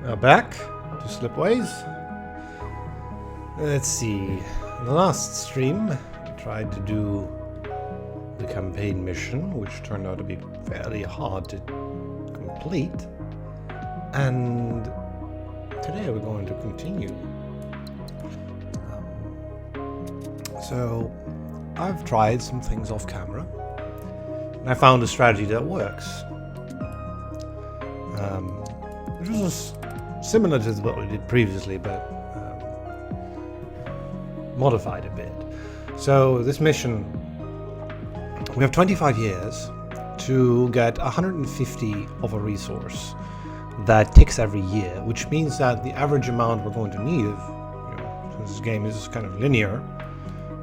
Back to Slipways. Let's see. In the last stream, I tried to do the campaign mission, which turned out to be fairly hard to complete. And today we're going to continue. So I've tried some things off camera, and I found a strategy that works. It was similar to what we did previously, but modified a bit. So this mission, we have 25 years to get 150 of a resource that ticks every year, which means that the average amount we're going to need, since this game is kind of linear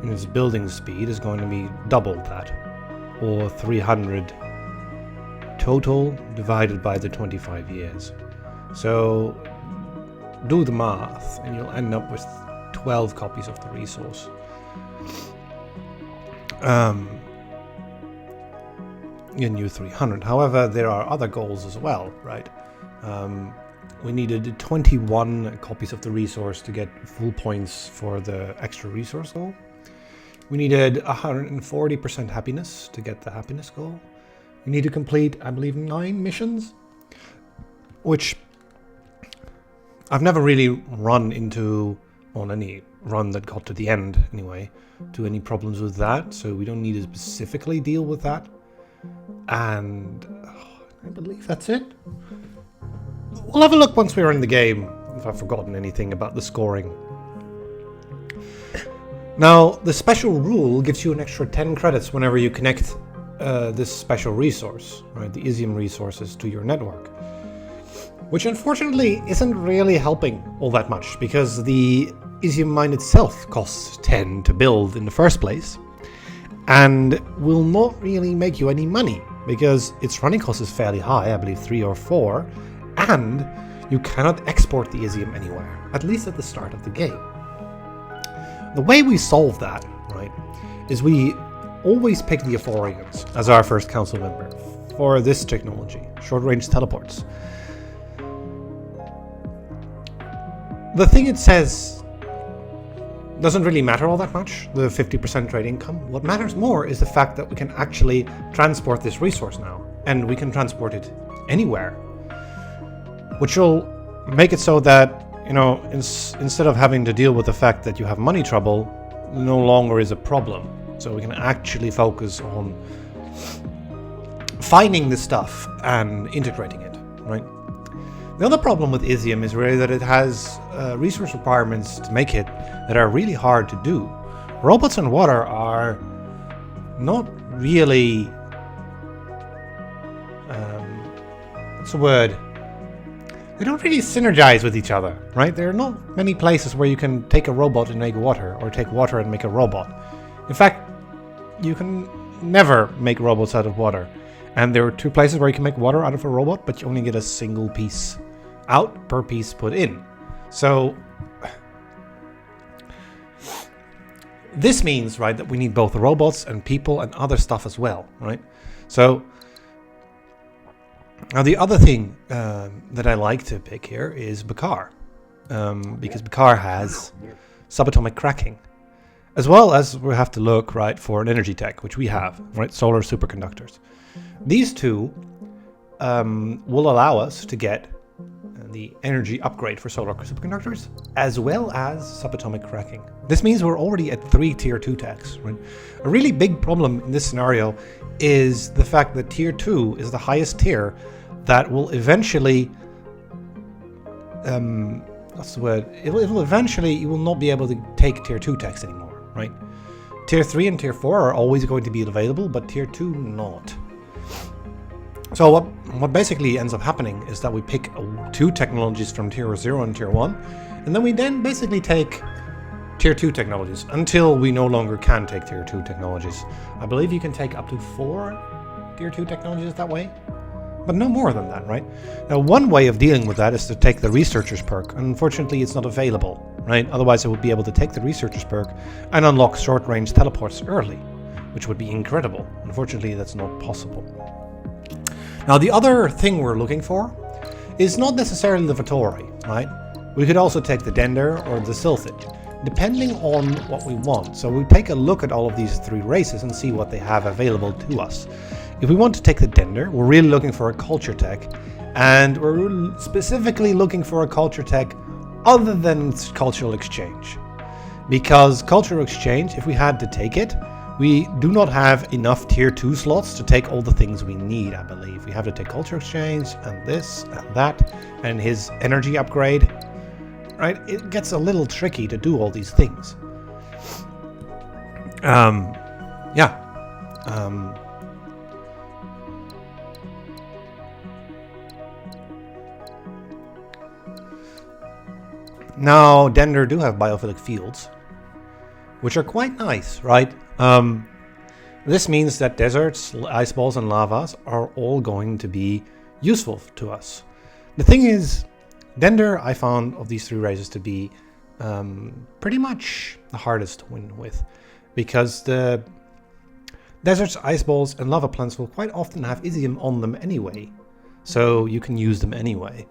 in its building speed, is going to be double that, or 300 total divided by the 25 years. So do the math and you'll end up with 12 copies of the resource. You can use 300. However, there are other goals as well, right? We needed 21 copies of the resource to get full points for the extra resource goal. We needed 140% happiness to get the happiness goal. We need to complete, I believe, 9 missions, which I've never really run into, on any run that got to the end anyway, to any problems with that, so we don't need to specifically deal with that. And I believe that's it. We'll have a look once we're in the game, if I've forgotten anything about the scoring. Now, the special rule gives you an extra 10 credits whenever you connect this special resource, right, the Isium resources, to your network. Which unfortunately isn't really helping all that much, because the Isium mine itself costs 10 to build in the first place, and will not really make you any money, because its running cost is fairly high, I believe 3 or 4, and you cannot export the Isium anywhere, at least at the start of the game. The way we solve that, right, is we always pick the Euphorians as our first council member for this technology, short-range teleports. The thing it says doesn't really matter all that much, the 50% trade income. What matters more is the fact that we can actually transport this resource now, and we can transport it anywhere, which will make it so that, you know, instead of having to deal with the fact that you have money trouble, no longer is a problem. So we can actually focus on finding this stuff and integrating it, right? The other problem with Isium is really that it has resource requirements to make it that are really hard to do. Robots and water are not really... what's the word? They don't really synergize with each other, right? There are not many places where you can take a robot and make water, or take water and make a robot. In fact, you can never make robots out of water. And there are 2 places where you can make water out of a robot, but you only get a single piece out per piece put in. So this means, right, that we need both robots and people and other stuff as well, right? So now the other thing that I like to pick here is Bakar, because Bakar has subatomic cracking, as well as we have to look, right, for an energy tech, which we have, right, solar superconductors. These 2 will allow us to get the energy upgrade for solar superconductors, as well as subatomic cracking. This means we're already at 3 tier 2 techs, right? A really big problem in this scenario is the fact that tier 2 is the highest tier that will eventually, what's the word? It will eventually, you will not be able to take tier 2 techs anymore, right? Tier 3 and tier 4 are always going to be available, but tier 2 not. So what basically ends up happening is that we pick 2 technologies from tier 0 and tier 1, and then we basically take tier 2 technologies until we no longer can take tier 2 technologies. I believe you can take up to 4 tier 2 technologies that way, but no more than that, right? Now, one way of dealing with that is to take the researcher's perk. Unfortunately, it's not available, right? Otherwise, I would be able to take the researcher's perk and unlock short-range teleports early, which would be incredible. Unfortunately, that's not possible. Now, the other thing we're looking for is not necessarily the Vittori, right? We could also take the Dender or the Sylphid, depending on what we want. So we take a look at all of these 3 races and see what they have available to us. If we want to take the Dender, we're really looking for a culture tech, and we're specifically looking for a culture tech other than cultural exchange. Because cultural exchange, if we had to take it, we do not have enough tier 2 slots to take all the things we need, I believe. We have to take culture exchange and this and that and his energy upgrade. Right? It gets a little tricky to do all these things. Yeah. Now, Dender do have biophilic fields, which are quite nice, right? This means that deserts, ice balls, and lavas are all going to be useful to us. The thing is, Dender, I found of these 3 races to be pretty much the hardest to win with, because the deserts, ice balls, and lava plants will quite often have Isium on them anyway, so you can use them anyway.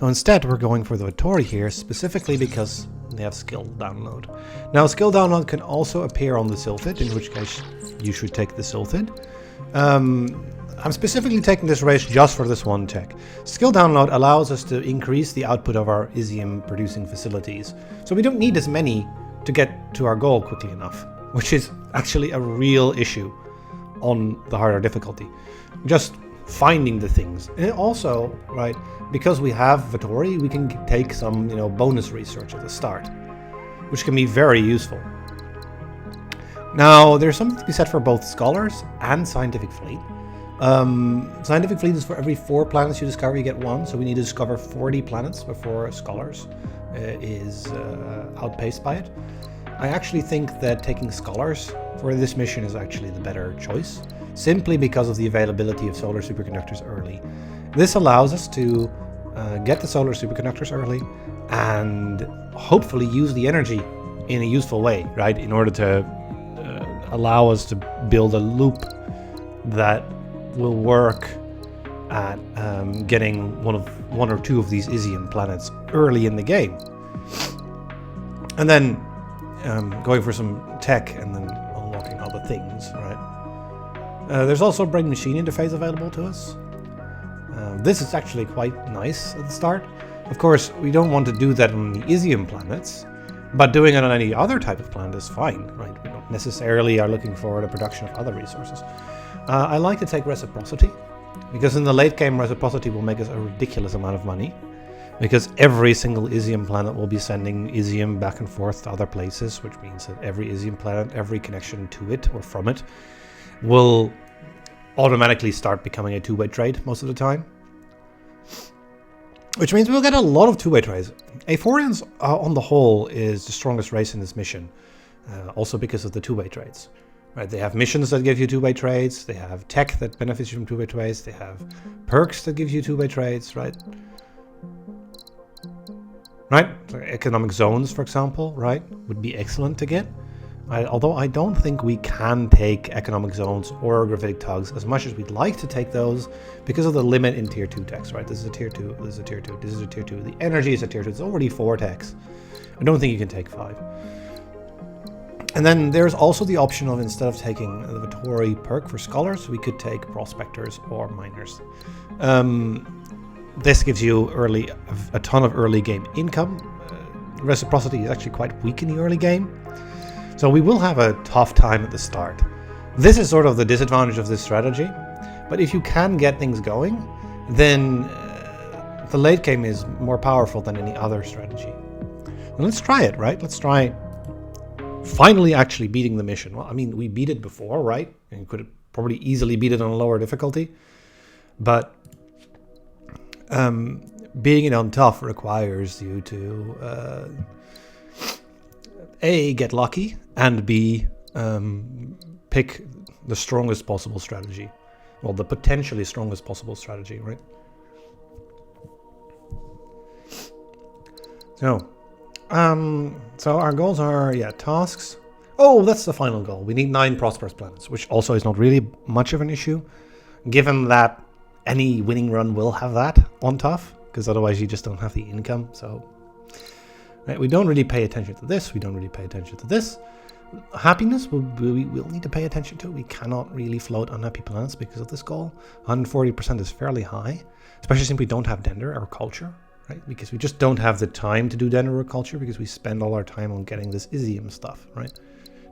So instead, we're going for the Vittori here, specifically because they have skill download. Now, skill download can also appear on the Sylphid, in which case you should take the Sylphid. I'm specifically taking this race just for this one tech. Skill download allows us to increase the output of our Isium producing facilities. So we don't need as many to get to our goal quickly enough, which is actually a real issue on the harder difficulty. Just finding the things. And also, right, because we have Vittori, we can take some, bonus research at the start, which can be very useful. Now, there's something to be said for both Scholars and Scientific Fleet. Scientific Fleet is for every 4 planets you discover, you get 1, so we need to discover 40 planets before Scholars is outpaced by it. I actually think that taking Scholars for this mission is actually the better choice, simply because of the availability of solar superconductors early. This allows us to get the solar superconductors early and hopefully use the energy in a useful way, right, in order to allow us to build a loop that will work at getting one or two of these Isium planets early in the game, and then going for some tech and then unlocking other things, right? There's also a brain machine interface available to us. This is actually quite nice at the start. Of course, we don't want to do that on the Isium planets, but doing it on any other type of planet is fine, right? We don't necessarily are looking for the production of other resources. I like to take Reciprocity, because in the late game, Reciprocity will make us a ridiculous amount of money, because every single Isium planet will be sending Isium back and forth to other places, which means that every Isium planet, every connection to it or from it, will automatically start becoming a two-way trade most of the time. Which means we'll get a lot of two-way trades. Aphorians, on the whole, is the strongest race in this mission, also because of the two-way trades. Right, they have missions that give you two-way trades, they have tech that benefits you from two-way trades, they have perks that give you two-way trades, right? Right? So economic zones, for example, right, would be excellent to get. Although I don't think we can take economic zones or gravitic tugs as much as we'd like to take those because of the limit in tier 2 techs, right? This is a tier 2, this is a tier 2, this is a tier 2. The energy is a tier 2, it's already 4 techs. I don't think you can take 5. And then there's also the option of, instead of taking the Vittori perk for Scholars, we could take Prospectors or Miners. This gives you a ton of early game income. Reciprocity is actually quite weak in the early game, so we will have a tough time at the start. This is sort of the disadvantage of this strategy, but if you can get things going, then the late game is more powerful than any other strategy. Well, let's try it, right? Let's try finally actually beating the mission. Well, I mean, we beat it before, right? And you could probably easily beat it on a lower difficulty. But beating it on tough requires you to A, get lucky, and B, pick the strongest possible strategy. Well, the potentially strongest possible strategy, right? So our goals are, tasks. Oh, that's the final goal. We need 9 prosperous planets, which also is not really much of an issue, given that any winning run will have that on tough, because otherwise you just don't have the income. So right, we don't really pay attention to this. We don't really pay attention to this. Happiness, we'll need to pay attention to. We cannot really float unhappy planets because of this goal. 140% is fairly high, especially since we don't have Dender or culture, right? Because we just don't have the time to do Dender or culture because we spend all our time on getting this Isium stuff, right?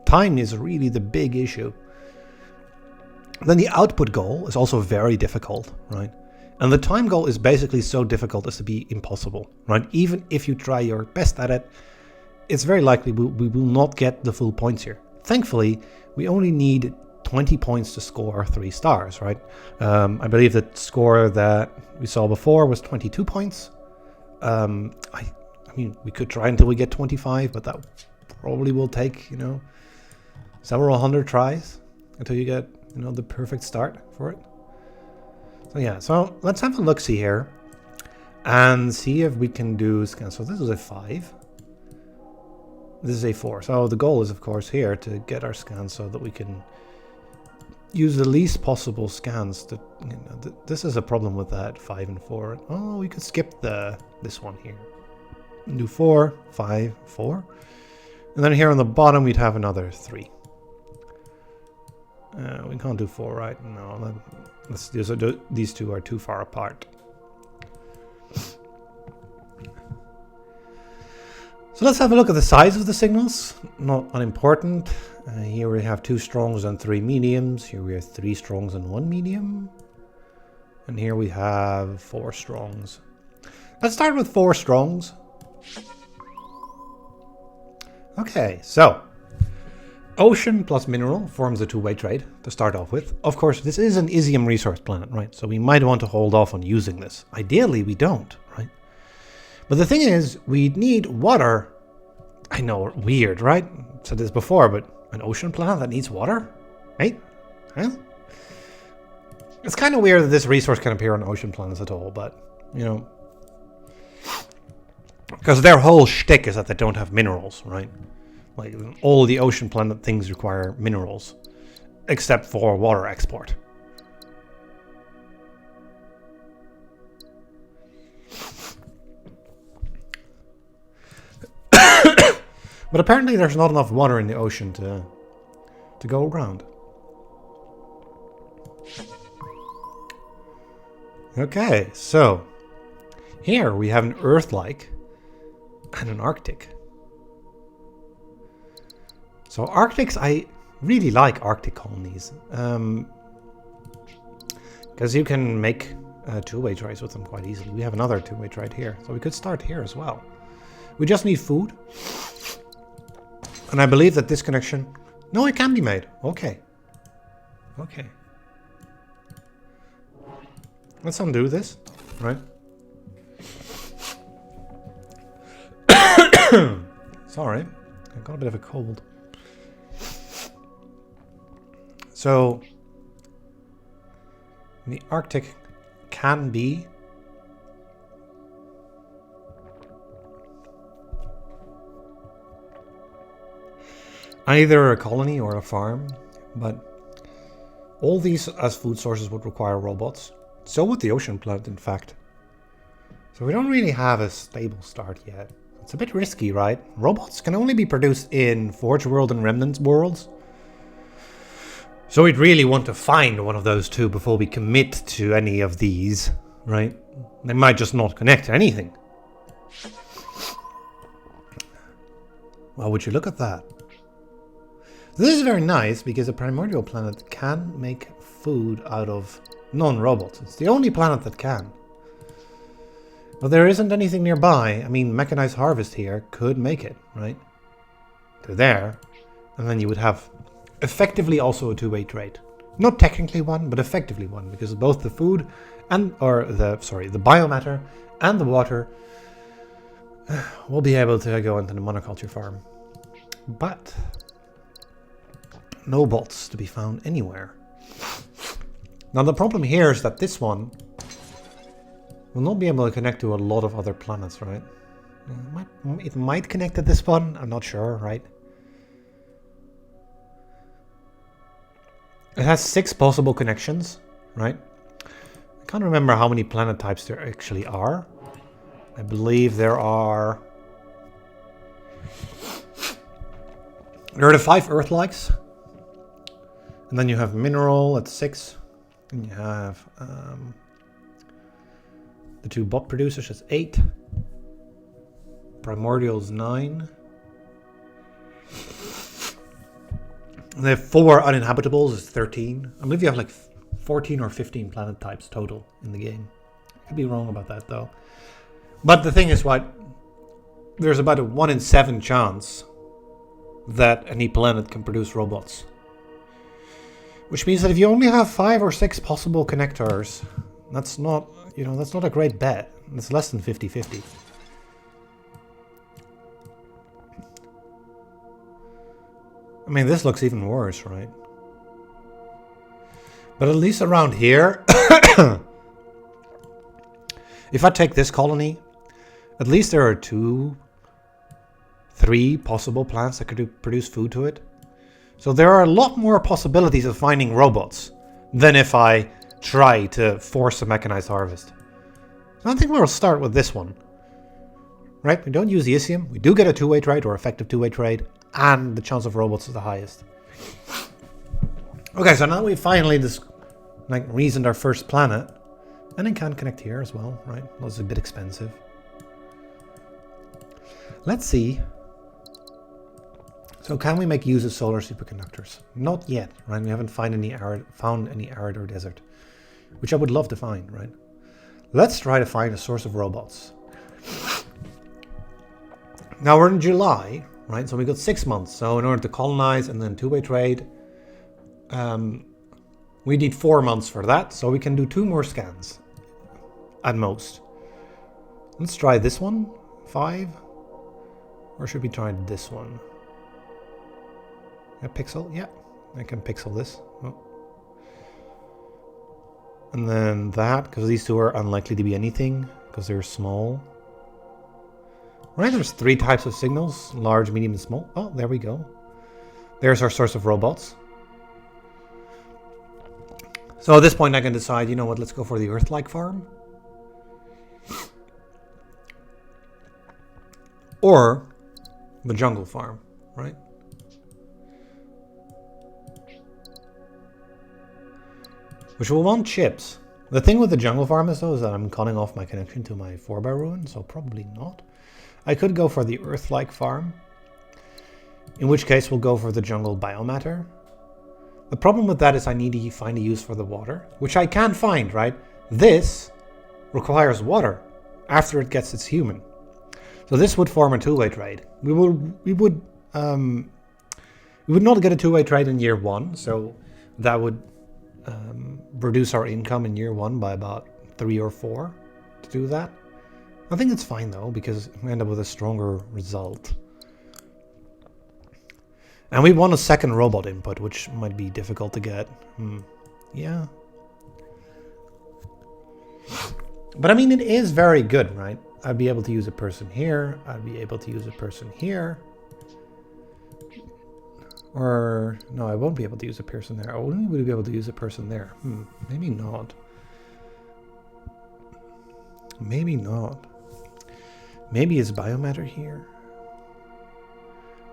Time is really the big issue. Then the output goal is also very difficult, right? And the time goal is basically so difficult as to be impossible, right? Even if you try your best at it, it's very likely we will not get the full points here. Thankfully, we only need 20 points to score 3 stars, right? I believe the score that we saw before was 22 points. I mean, we could try until we get 25, but that probably will take, several hundred tries until you get, the perfect start for it. So yeah, so let's have a look-see here and see if we can do scans. So this is a 5. This is a 4. So the goal is, of course, here to get our scans so that we can use the least possible scans. This is a problem with that 5 and 4. Oh, we could skip this one here. Do 4, 5, 4. And then here on the bottom, we'd have another 3. We can't do 4, right? No, these two are too far apart. So let's have a look at the size of the signals. Not unimportant. Here we have 2 strongs and 3 mediums. Here we have 3 strongs and 1 medium. And here we have 4 strongs. Let's start with 4 strongs. Okay, so ocean plus mineral forms a 2-way trade to start off with. Of course, this is an Isium resource planet, right? So we might want to hold off on using this. Ideally, we don't, right? But the thing is, we need water. I know, weird, right? Said this before, but an ocean planet that needs water? Right? Huh? It's kind of weird that this resource can appear on ocean planets at all, but, because their whole shtick is that they don't have minerals, right? Like, all the ocean planet things require minerals, except for water export. But apparently there's not enough water in the ocean to go around. Okay, so here we have an Earth-like and an Arctic. So Arctics, I really like Arctic colonies. Because you can make 2-way trades with them quite easily. We have another 2-way trade here. So we could start here as well. We just need food. And I believe that this connection... No, it can be made. Okay. Okay. Let's undo this, right? Sorry. I got a bit of a cold. So, the Arctic can be either a colony or a farm, but all these as food sources would require robots. So would the ocean planet, in fact. So we don't really have a stable start yet. It's a bit risky, right? Robots can only be produced in Forge World and Remnants worlds. So we'd really want to find one of those two before we commit to any of these, right? They might just not connect to anything. Well, would you look at that? This is very nice because a primordial planet can make food out of non-robots. It's the only planet that can. But there isn't anything nearby. I mean, mechanized harvest here could make it, right? They're there. And then you would have effectively also a 2-way trade. Not technically one, but effectively one, because both the food and, the biomatter and the water will be able to go into the monoculture farm. But no bots to be found anywhere. Now the problem here is that this one will not be able to connect to a lot of other planets, right? It might connect to this one, I'm not sure, right? It has 6 possible connections, right? Can't remember how many planet types there actually are. I believe there are the 5 Earth-likes. And then you have mineral at 6. And you have the 2 bot producers, that's 8. Primordials 9. And they have 4 uninhabitables, is 13. I believe you have like 14 or 15 planet types total in the game. I could be wrong about that though. But the thing is, what? There's about a 1 in 7 chance that any planet can produce robots. Which means that if you only have 5 or 6 possible connectors, that's not, that's not a great bet. It's less than 50-50. I mean, this looks even worse, right? But at least around here, if I take this colony, at least there are 2, 3 possible plants that could produce food to it. So there are a lot more possibilities of finding robots than if I try to force a mechanized harvest. So I think we'll start with this one. Right? We don't use the Isium. We do get a 2-way trade or effective 2-way trade. And the chance of robots is the highest. Okay, so now we finally reasoned our first planet. And it can connect here as well, right? That's a bit expensive. Let's see. So can we make use of solar superconductors? Not yet, right? We haven't found any arid or desert, which I would love to find, right? Let's try to find a source of robots. Now we're in July, right? So we got 6 months. So in order to colonize and then 2-way trade, we need 4 months for that. So we can do 2 more scans at most. Let's try this one, 5. Or should we try this one? A pixel? Yeah, I can pixel this. Oh. And then that, because these 2 are unlikely to be anything, because they're small. Right, there's 3 types of signals, large, medium, and small. Oh, there we go. There's our source of robots. So at this point I can decide, you know what, let's go for the Earth-like farm. Or the jungle farm, right? Which will want chips. The thing with the jungle farm is though is that I'm cutting off my connection to my 4x ruin, so probably not. I could go for the Earth-like farm, in which case we'll go for the jungle biomatter. The problem with that is I need to find a use for the water, which I can find, right? This requires water after it gets its human. So this would form a 2-way trade. We would not get a 2-way trade in year 1, so that would reduce our income in year 1 by about 3 or 4 to do that. I think it's fine though, because we end up with a stronger result. And we want a second robot input, which might be difficult to get. Yeah. But I mean, it is very good, right? I'd be able to use a person here. I'd be able to use a person here. Or, no, I won't be able to use a person there. I wouldn't be able to use a person there. Maybe not. Maybe not. Maybe it's biomatter here.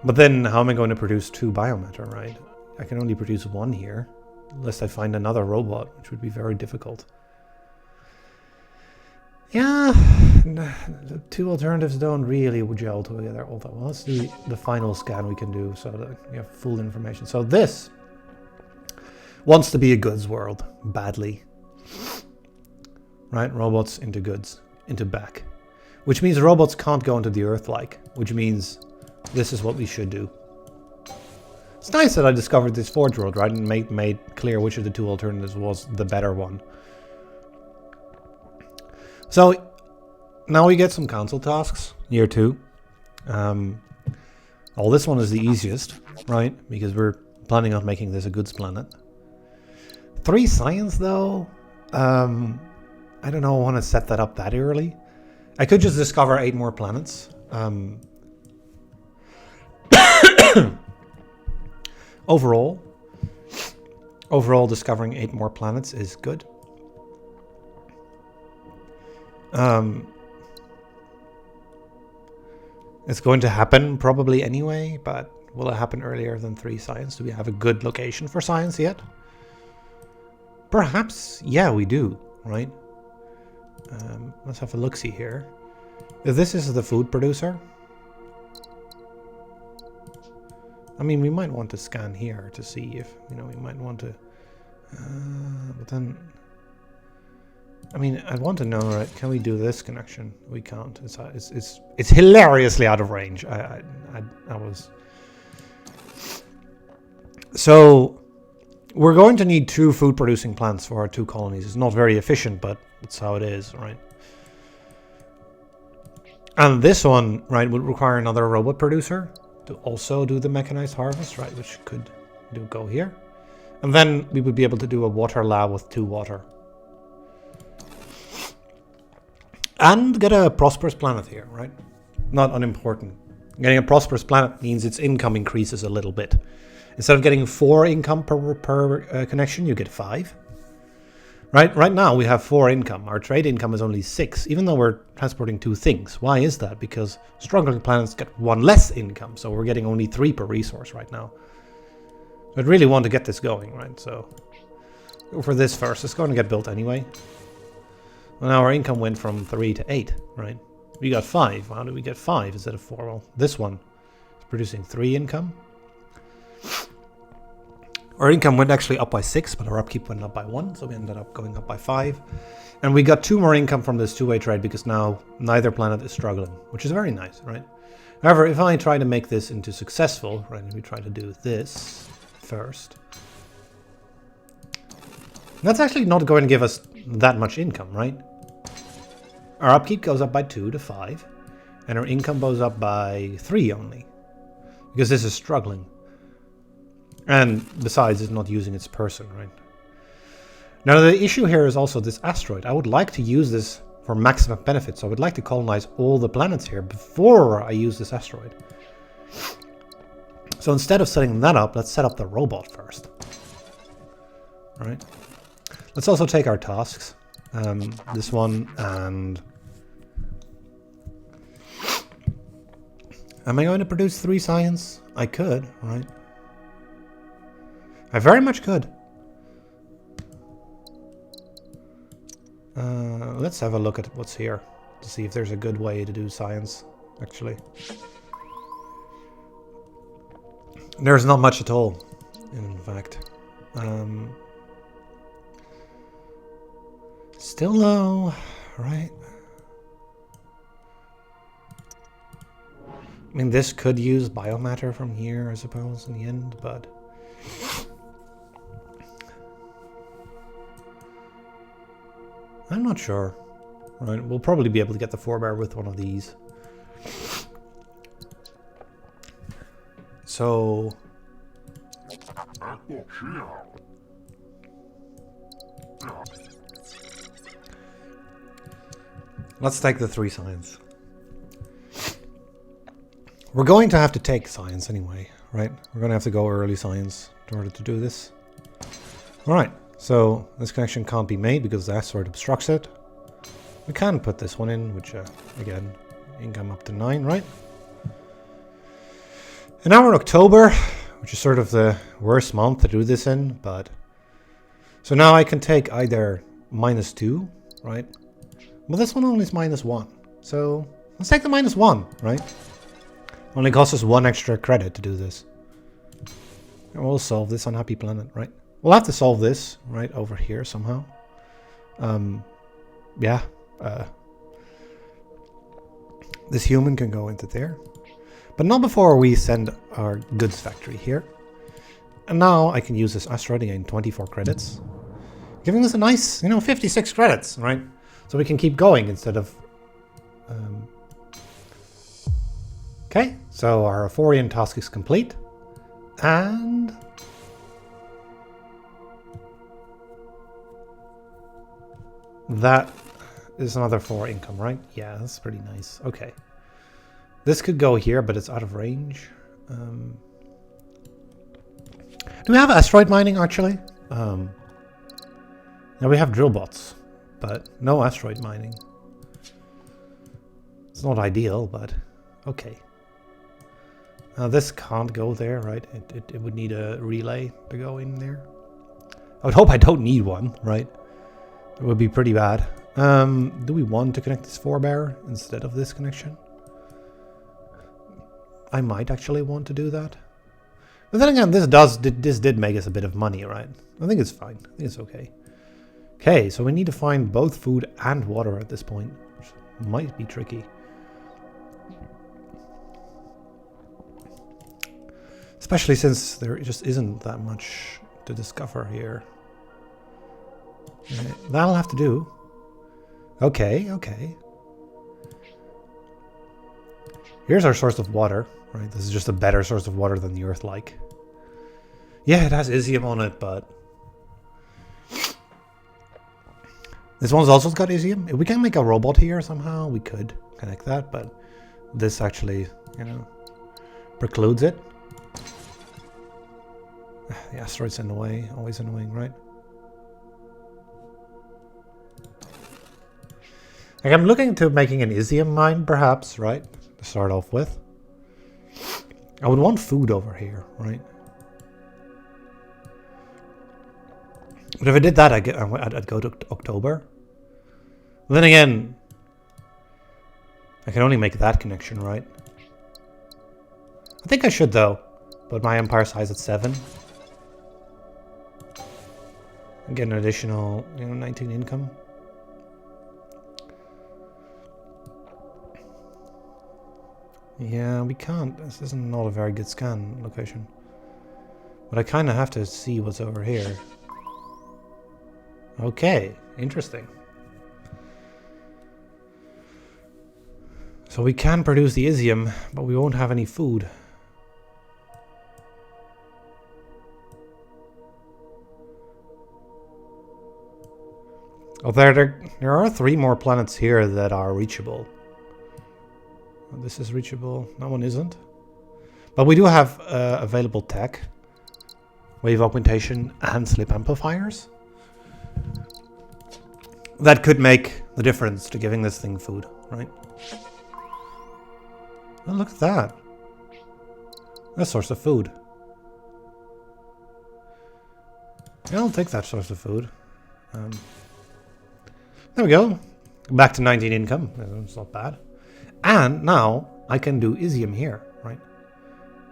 But then how am I going to produce 2 biomatter, right? I can only produce 1 here. Unless I find another robot, which would be very difficult. Yeah, the 2 alternatives don't really gel together all that well. Let's do the final scan we can do so that we have full information. So this wants to be a goods world, badly. Right, robots into goods, into back. Which means robots can't go into the Earth-like, which means this is what we should do. It's nice that I discovered this Forge world, right, and made clear which of the 2 alternatives was the better one. So now we get some council tasks, year 2. Well, this one is the easiest, right? Because we're planning on making this a goods planet. 3 science though, I don't know, I want to set that up that early. I could just discover 8 more planets. Overall discovering 8 more planets is good. It's going to happen probably anyway, but will it happen earlier than 3 science? Do we have a good location for science yet? Perhaps, yeah, we do, right? Let's have a look-see here. If this is the food producer, I mean, we might want to scan here to see if, you know, we might want to, but then, I mean, I want to know, right? Can we do this connection? We can't. It's hilariously out of range. I was. So we're going to need 2 food producing plants for our 2 colonies. It's not very efficient, but it's how it is, right? And this one, right, would require another robot producer to also do the mechanized harvest, right? Which could go here. And then we would be able to do a water lab with 2 water. And get a prosperous planet here, right? Not unimportant. Getting a prosperous planet means its income increases a little bit. Instead of getting 4 income per connection, you get 5. Right now we have 4 income. Our trade income is only 6, even though we're transporting 2 things. Why is that? Because struggling planets get 1 less income, so we're getting only 3 per resource right now. So I'd really want to get this going, right? So go for this first. It's going to get built anyway. Well, now our income went from 3 to 8, right? We got 5. How did we get 5 instead of 4? Well, this one is producing 3 income. Our income went actually up by 6, but our upkeep went up by 1, so we ended up going up by 5. And we got 2 more income from this 2-way trade because now neither planet is struggling, which is very nice, right? However, if I try to make this into successful, right, we try to do this first. That's actually not going to give us that much income, right? Our upkeep goes up by 2 to 5, and our income goes up by 3 only, because this is struggling. And besides, it's not using its person, right? Now, the issue here is also this asteroid. I would like to use this for maximum benefit, so I would like to colonize all the planets here before I use this asteroid. So instead of setting that up, let's set up the robot first. All right. Let's also take our tasks. This one and... Am I going to produce 3 science? I could, right? I very much could. Let's have a look at what's here to see if there's a good way to do science, actually. There's not much at all, in fact. Still low, right? I mean, this could use biomatter from here, I suppose, in the end, but... I'm not sure. Right, we'll probably be able to get the forebear with one of these. So... let's take the 3 science. We're going to have to take science anyway, right? We're going to have to go early science in order to do this. Alright, so this connection can't be made because the asteroid obstructs it. We can put this one in, which, again, income up to 9, right? And now we're in October, which is sort of the worst month to do this in, but... So now I can take either -2, right? Well, this one only is -1, so let's take the -1, right? Only costs us 1 extra credit to do this. And we'll solve this unhappy planet, right? We'll have to solve this, right, over here somehow. Yeah. This human can go into there. But not before we send our goods factory here. And now I can use this asteroid again, 24 credits. Giving us a nice, 56 credits, right? So we can keep going instead of... Okay, so our Euphorian task is complete. And... that is another 4 income, right? Yeah, that's pretty nice. Okay. This could go here, but it's out of range. Do we have asteroid mining, actually? Now we have drill bots, but no asteroid mining. It's not ideal, but okay. Now this can't go there, right? It would need a relay to go in there. I would hope I don't need one, right? It would be pretty bad. Do we want to connect this forebear instead of this connection? I might actually want to do that. But then again, this did make us a bit of money, right? I think it's fine. I think it's okay. Okay, so we need to find both food and water at this point, which might be tricky. Especially since there just isn't that much to discover here. That'll have to do. Okay, okay. Here's our source of water, right? This is just a better source of water than the Earth-like. Yeah, it has Isium on it, but... This one's also got Isium. If we can make a robot here somehow, we could connect that, but this actually, you know, precludes it. The asteroid's in the way, always annoying, right? Like, I'm looking to making an Isium mine, perhaps, right? To start off with. I would want food over here, right? But if I did that, I'd go to October. But then again, I can only make that connection, right? I think I should, though. Put my empire size at 7. And get an additional, 19 income. Yeah, we can't. This is not a very good scan location. But I kind of have to see what's over here. Okay, interesting. So we can produce the Isium, but we won't have any food. Oh, there are 3 more planets here that are reachable. This is reachable. That one isn't. But we do have available tech. Wave augmentation and slip amplifiers. That could make the difference to giving this thing food, right? Oh, look at that. A source of food. Yeah, I'll take that source of food. There we go. Back to 19 income. It's not bad. And now I can do Isium here, right?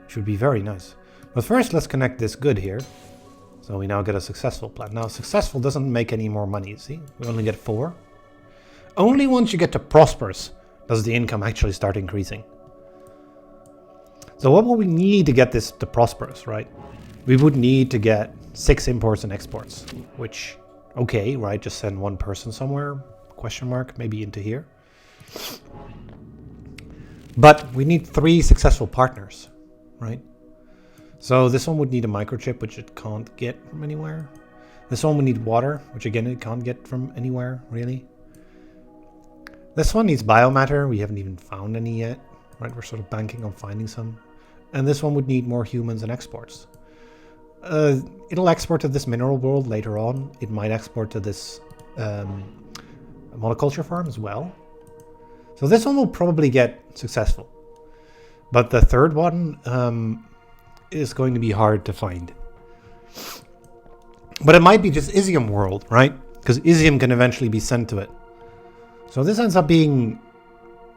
Which would be very nice. But first, let's connect this good here. So we now get a successful plan. Now, successful doesn't make any more money, see? We only get 4. Only once you get to prosperous does the income actually start increasing. So what will we need to get this to prosperous, right? We would need to get 6 imports and exports, which, okay, right? Just send one person somewhere, question mark, maybe into here. But we need 3 successful partners, right? So this one would need a microchip, which it can't get from anywhere. This one would need water, which again, it can't get from anywhere, really. This one needs biomatter. We haven't even found any yet, right? We're sort of banking on finding some. And this one would need more humans and exports. It'll export to this mineral world later on. It might export to this monoculture farm as well. So this one will probably get successful. But the third one is going to be hard to find. But it might be just Isium world, right? Because Isium can eventually be sent to it. So this ends up being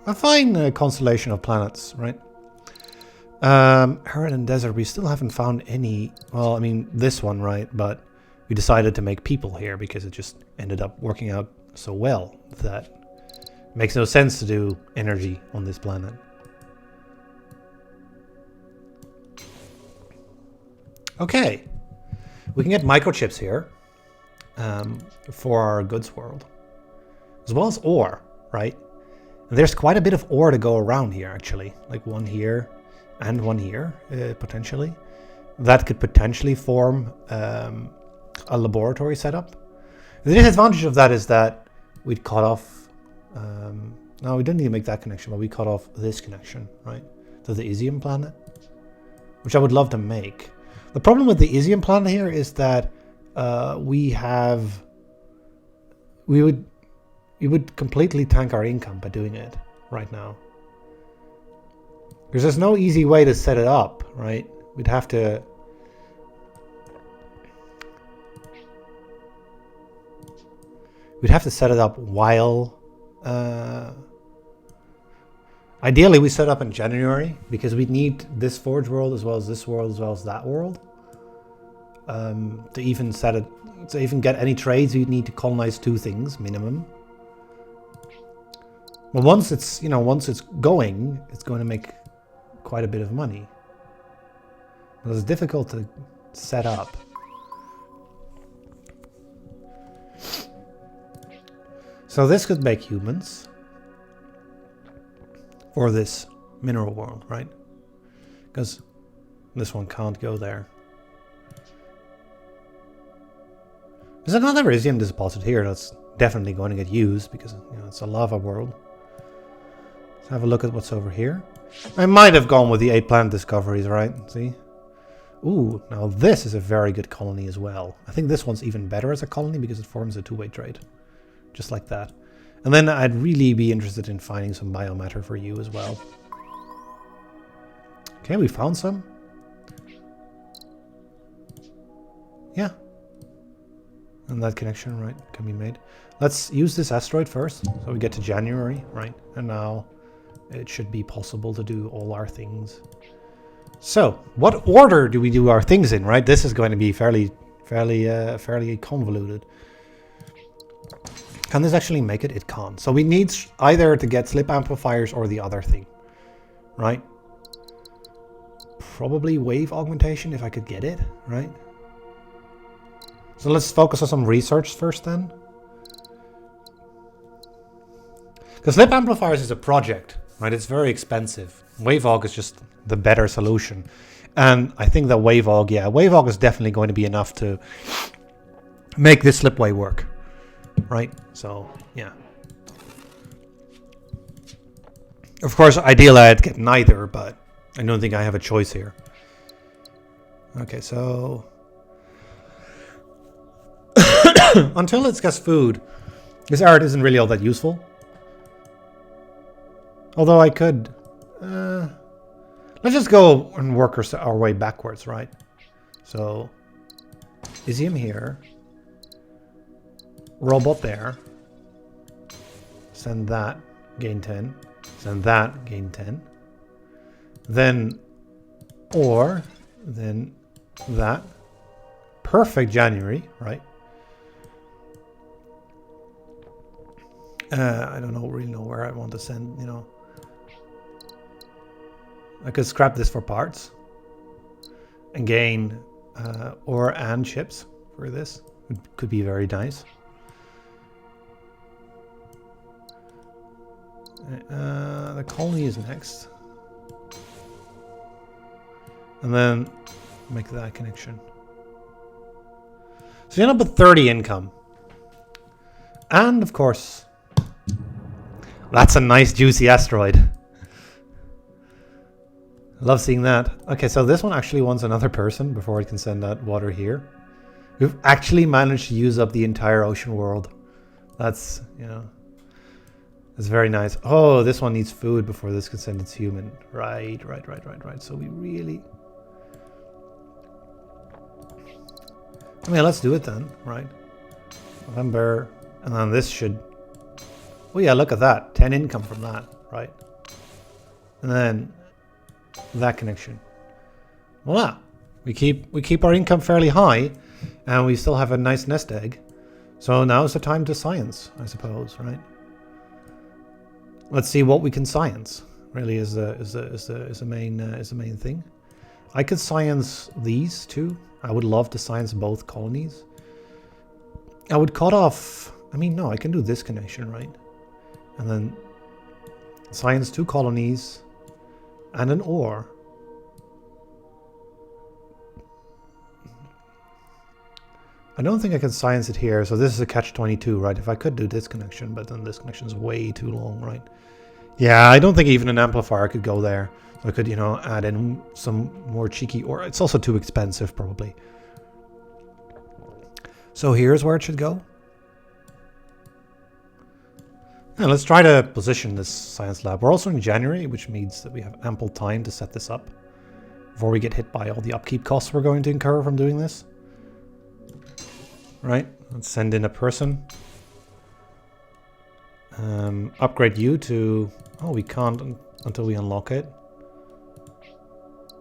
a fine constellation of planets, right? Heron and Desert, we still haven't found any. Well, I mean, this one, right? But we decided to make people here because it just ended up working out so well that it makes no sense to do energy on this planet. Okay, we can get microchips here for our goods world, as well as ore, right? And there's quite a bit of ore to go around here, actually, like one here and one here, potentially. That could potentially form a laboratory setup. The disadvantage of that is that we'd cut off, no, we didn't need to make that connection, but we cut off this connection, right, to the Isium planet, which I would love to make. The problem with the Isium planet here is that we would completely tank our income by doing it, right now. Because there's no easy way to set it up, right? We'd have to... set it up while... ideally, we set up in January, because we need this Forge world as well as this world as well as that world. To even set it... To even get any trades, you need to colonize 2 things, minimum. But once it's, you know, once it's going to make quite a bit of money. But it's difficult to set up. So this could make humans for this mineral world, right? Because this one can't go there. There's another Iridium deposit here that's definitely going to get used because, you know, it's a lava world. Let's have a look at what's over here. I might have gone with the 8 planet discoveries, right? See? Ooh, now this is a very good colony as well. I think this one's even better as a colony because it forms a 2-way trade. Just like that. And then I'd really be interested in finding some biomatter for you as well. Okay, we found some. Yeah. And that connection, right, can be made. Let's use this asteroid first, so we get to January, right? And now it should be possible to do all our things. So, what order do we do our things in, right? This is going to be fairly convoluted. Can this actually make it? It can't. So we need either to get slip amplifiers or the other thing, right? Probably wave augmentation if I could get it, right? So let's focus on some research first then. Because slip amplifiers is a project, right? It's very expensive. WaveAug is just the better solution. And I think that WaveAug is definitely going to be enough to make this slipway work, right? So, yeah. Of course, ideally I'd get neither, but I don't think I have a choice here. Okay, so... until it gets food, this art isn't really all that useful. Although I could... let's just go and work our way backwards, right? So, Isium here. Robot there. Send that, gain 10. Send that, gain 10. Then, then that. Perfect January, right? I don't really know where I want to send, you know. I could scrap this for parts and gain ore and chips for this. Could be very nice. The colony is next. And then make that connection. So you end up with 30 income. And of course, that's a nice juicy asteroid. I love seeing that. Okay, so this one actually wants another person before it can send that water here. We've actually managed to use up the entire ocean world. That's, you know, that's very nice. Oh, this one needs food before this can send its human. Right. So we really... I mean, let's do it then, right? November, and then this should... Oh yeah, look at that. 10 income from that, right? And then that connection. Voila. We keep our income fairly high, and we still have a nice nest egg. So now's the time to science, I suppose, right? Let's see what we can science. Really is the main thing. I could science these two. I would love to science both colonies. I would cut off... I mean, no, I can do this connection, right? And then science 2 colonies and an ore. I don't think I can science it here, so this is a catch-22, right? If I could do this connection, but then this connection is way too long, right? Yeah, I don't think even an amplifier could go there. So I could, you know, add in some more cheeky ore. It's also too expensive, probably. So here's where it should go. Yeah, let's try to position this science lab. We're also in January, which means that we have ample time to set this up before we get hit by all the upkeep costs we're going to incur from doing this. Right, let's send in a person. Upgrade you to... Oh, we can't until we unlock it.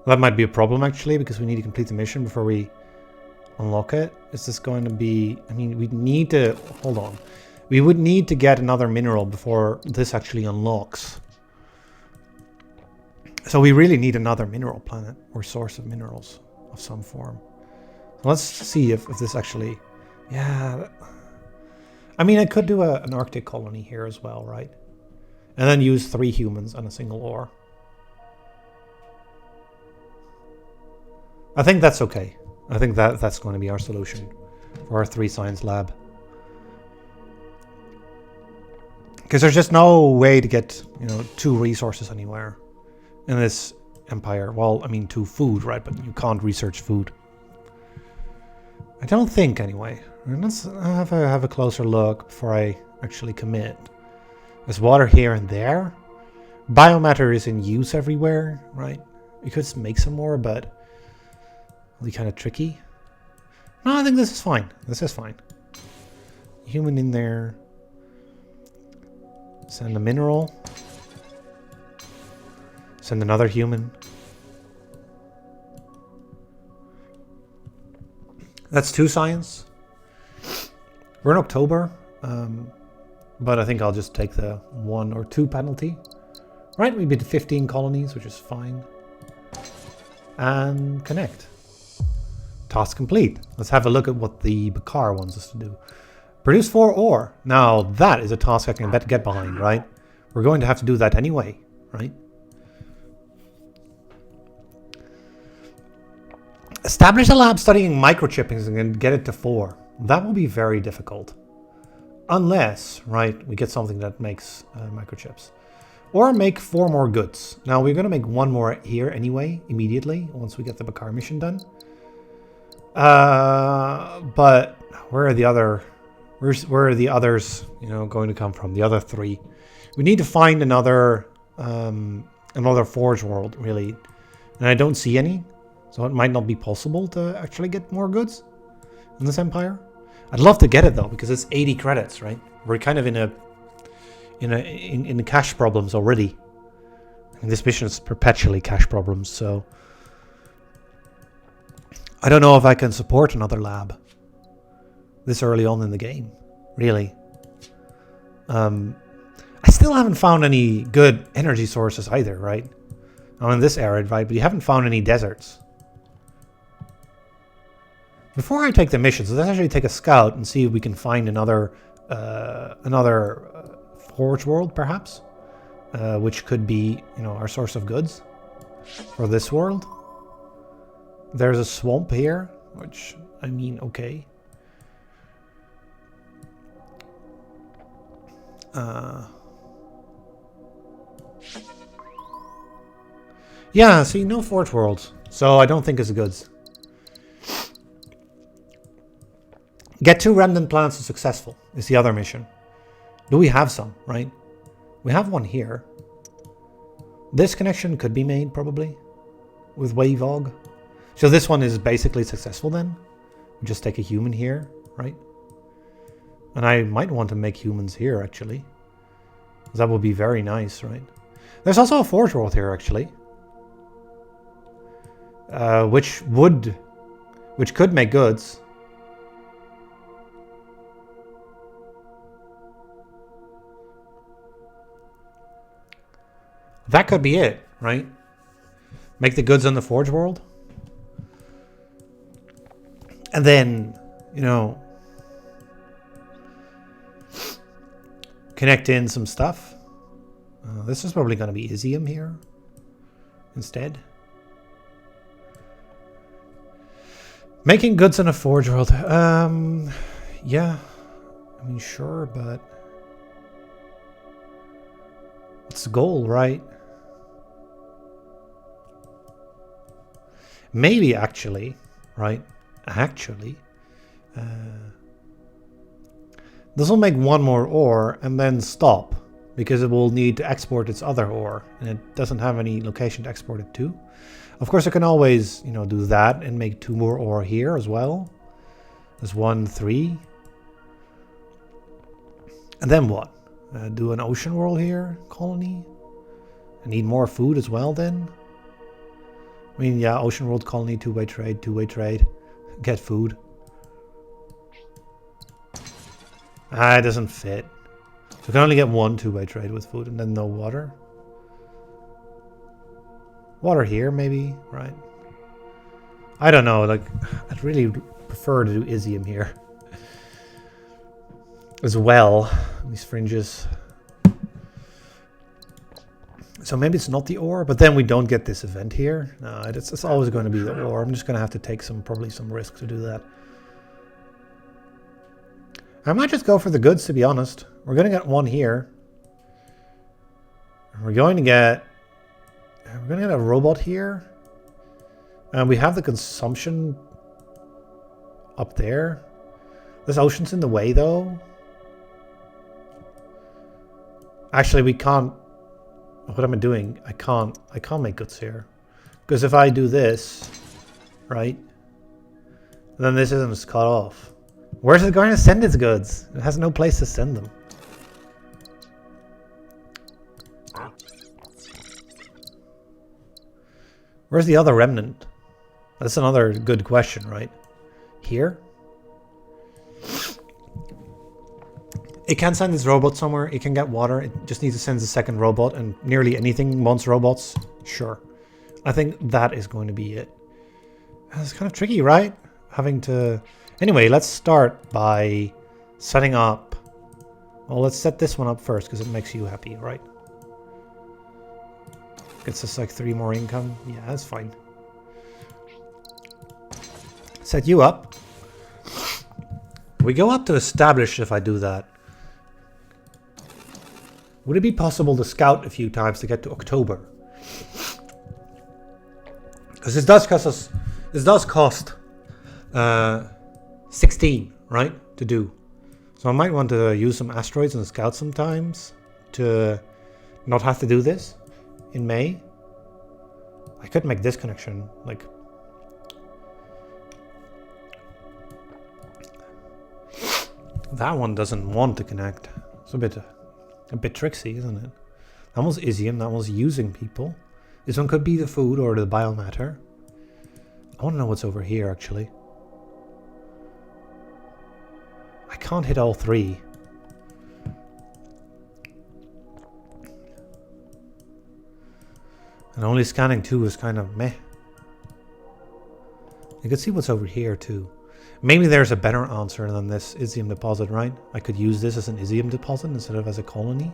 That might be a problem, actually, because we need to complete the mission before we unlock it. Is this going to be... I mean, we need to... Hold on. We would need to get another mineral before this actually unlocks. So we really need another mineral planet or source of minerals of some form. So let's see if this actually... Yeah... I mean, I could do an Arctic colony here as well, right? And then use 3 humans and a single ore. I think that's okay. I think that's going to be our solution for our 3 science lab. Because there's just no way to get, 2 resources anywhere in this empire. Well, I mean 2 food, right? But you can't research food. I don't think, anyway. Let's have a closer look before I actually commit. There's water here and there. Biomatter is in use everywhere, right? We could make some more, but it'll be kind of tricky. No, I think this is fine. This is fine. Human in there. Send a mineral. Send another human. That's 2 science. We're in October, but I think I'll just take the 1 or 2 penalty. Right, we did 15 colonies, which is fine. And connect. Task complete. Let's have a look at what the Bakar wants us to do. Produce 4 ore. Now that is a task I can get behind, right? We're going to have to do that anyway, right? Establish a lab studying microchipping and get it to 4. That will be very difficult. Unless, right, we get something that makes microchips. Or make 4 more goods. Now we're going to make 1 more here anyway, immediately, once we get the Bakar mission done. But where are the other... Where are the others, going to come from? The other 3. We need to find another Forge world, really. And I don't see any. So it might not be possible to actually get more goods in this empire. I'd love to get it though, because it's 80 credits, right? We're kind of in the cash problems already. And this mission is perpetually cash problems, so I don't know if I can support another lab this early on in the game, really. I still haven't found any good energy sources either, right? I'm in this arid, right? But you haven't found any deserts. Before I take the missions, let's actually take a scout and see if we can find another Forge world, perhaps, which could be, our source of goods for this world. There's a swamp here, which, I mean, okay. Yeah, see, no Forge worlds, so I don't think it's goods. Get 2 remnant planets successful is the other mission. Do we have some, right? We have one here. This connection could be made, probably, with Wavog. So this one is basically successful then. We just take a human here, right? And I might want to make humans here, actually. That would be very nice, right? There's also a Forge world here, actually. Which could make goods. That could be it, right? Make the goods on the Forge world. And then, connect in some stuff. This is probably going to be Isium here instead. Making goods on a Forge world. Yeah. I mean, sure, but what's the goal, right? Maybe actually, right? Actually, this will make 1 more ore and then stop, because it will need to export its other ore, and it doesn't have any location to export it to. Of course, I can always, you know, do that and make 2 more ore here as well. There's 1, 3. And then what? Do an ocean world here, colony? I need more food as well then? I mean, yeah, ocean world colony, 2-way trade, 2-way trade. Get food. It doesn't fit. So I can only get 1 2-way trade with food and then no water. Water here, maybe, right? I don't know, like, I'd really prefer to do Isium here. As well, these fringes. So maybe it's not the ore, but then we don't get this event here. No, it's always going to be the ore. I'm just going to have to take probably some risk to do that. I might just go for the goods, to be honest. We're going to get 1 here. We're going to get a robot here. And we have the consumption up there. This ocean's in the way, though. Actually, we can't. What am I doing? I can't make goods here. Because if I do this, right, then this isn't cut off. Where's it going to send its goods? It has no place to send them. Where's the other remnant? That's another good question, right? Here? It can send its robot somewhere. It can get water. It just needs to send a second robot, and nearly anything wants robots. Sure. I think that is going to be it. It's kind of tricky, right? Having to... Anyway, let's start by setting up... Well, let's set this one up first, because it makes you happy, right? Gets us like 3 more income. Yeah, that's fine. Set you up. We go up to establish if I do that. Would it be possible to scout a few times to get to October? Because this does cost us... This does cost 16, right? To do. So I might want to use some asteroids and scout sometimes to not have to do this in May. I could make this connection, like... That one doesn't want to connect. It's a bit tricksy, isn't it? That one's Isium, that one's using people. This one could be the food or the biomatter. I want to know what's over here, actually. I can't hit all 3. And only scanning 2 is kind of meh. You can see what's over here, too. Maybe there's a better answer than this Isium deposit, right? I could use this as an Isium deposit instead of as a colony.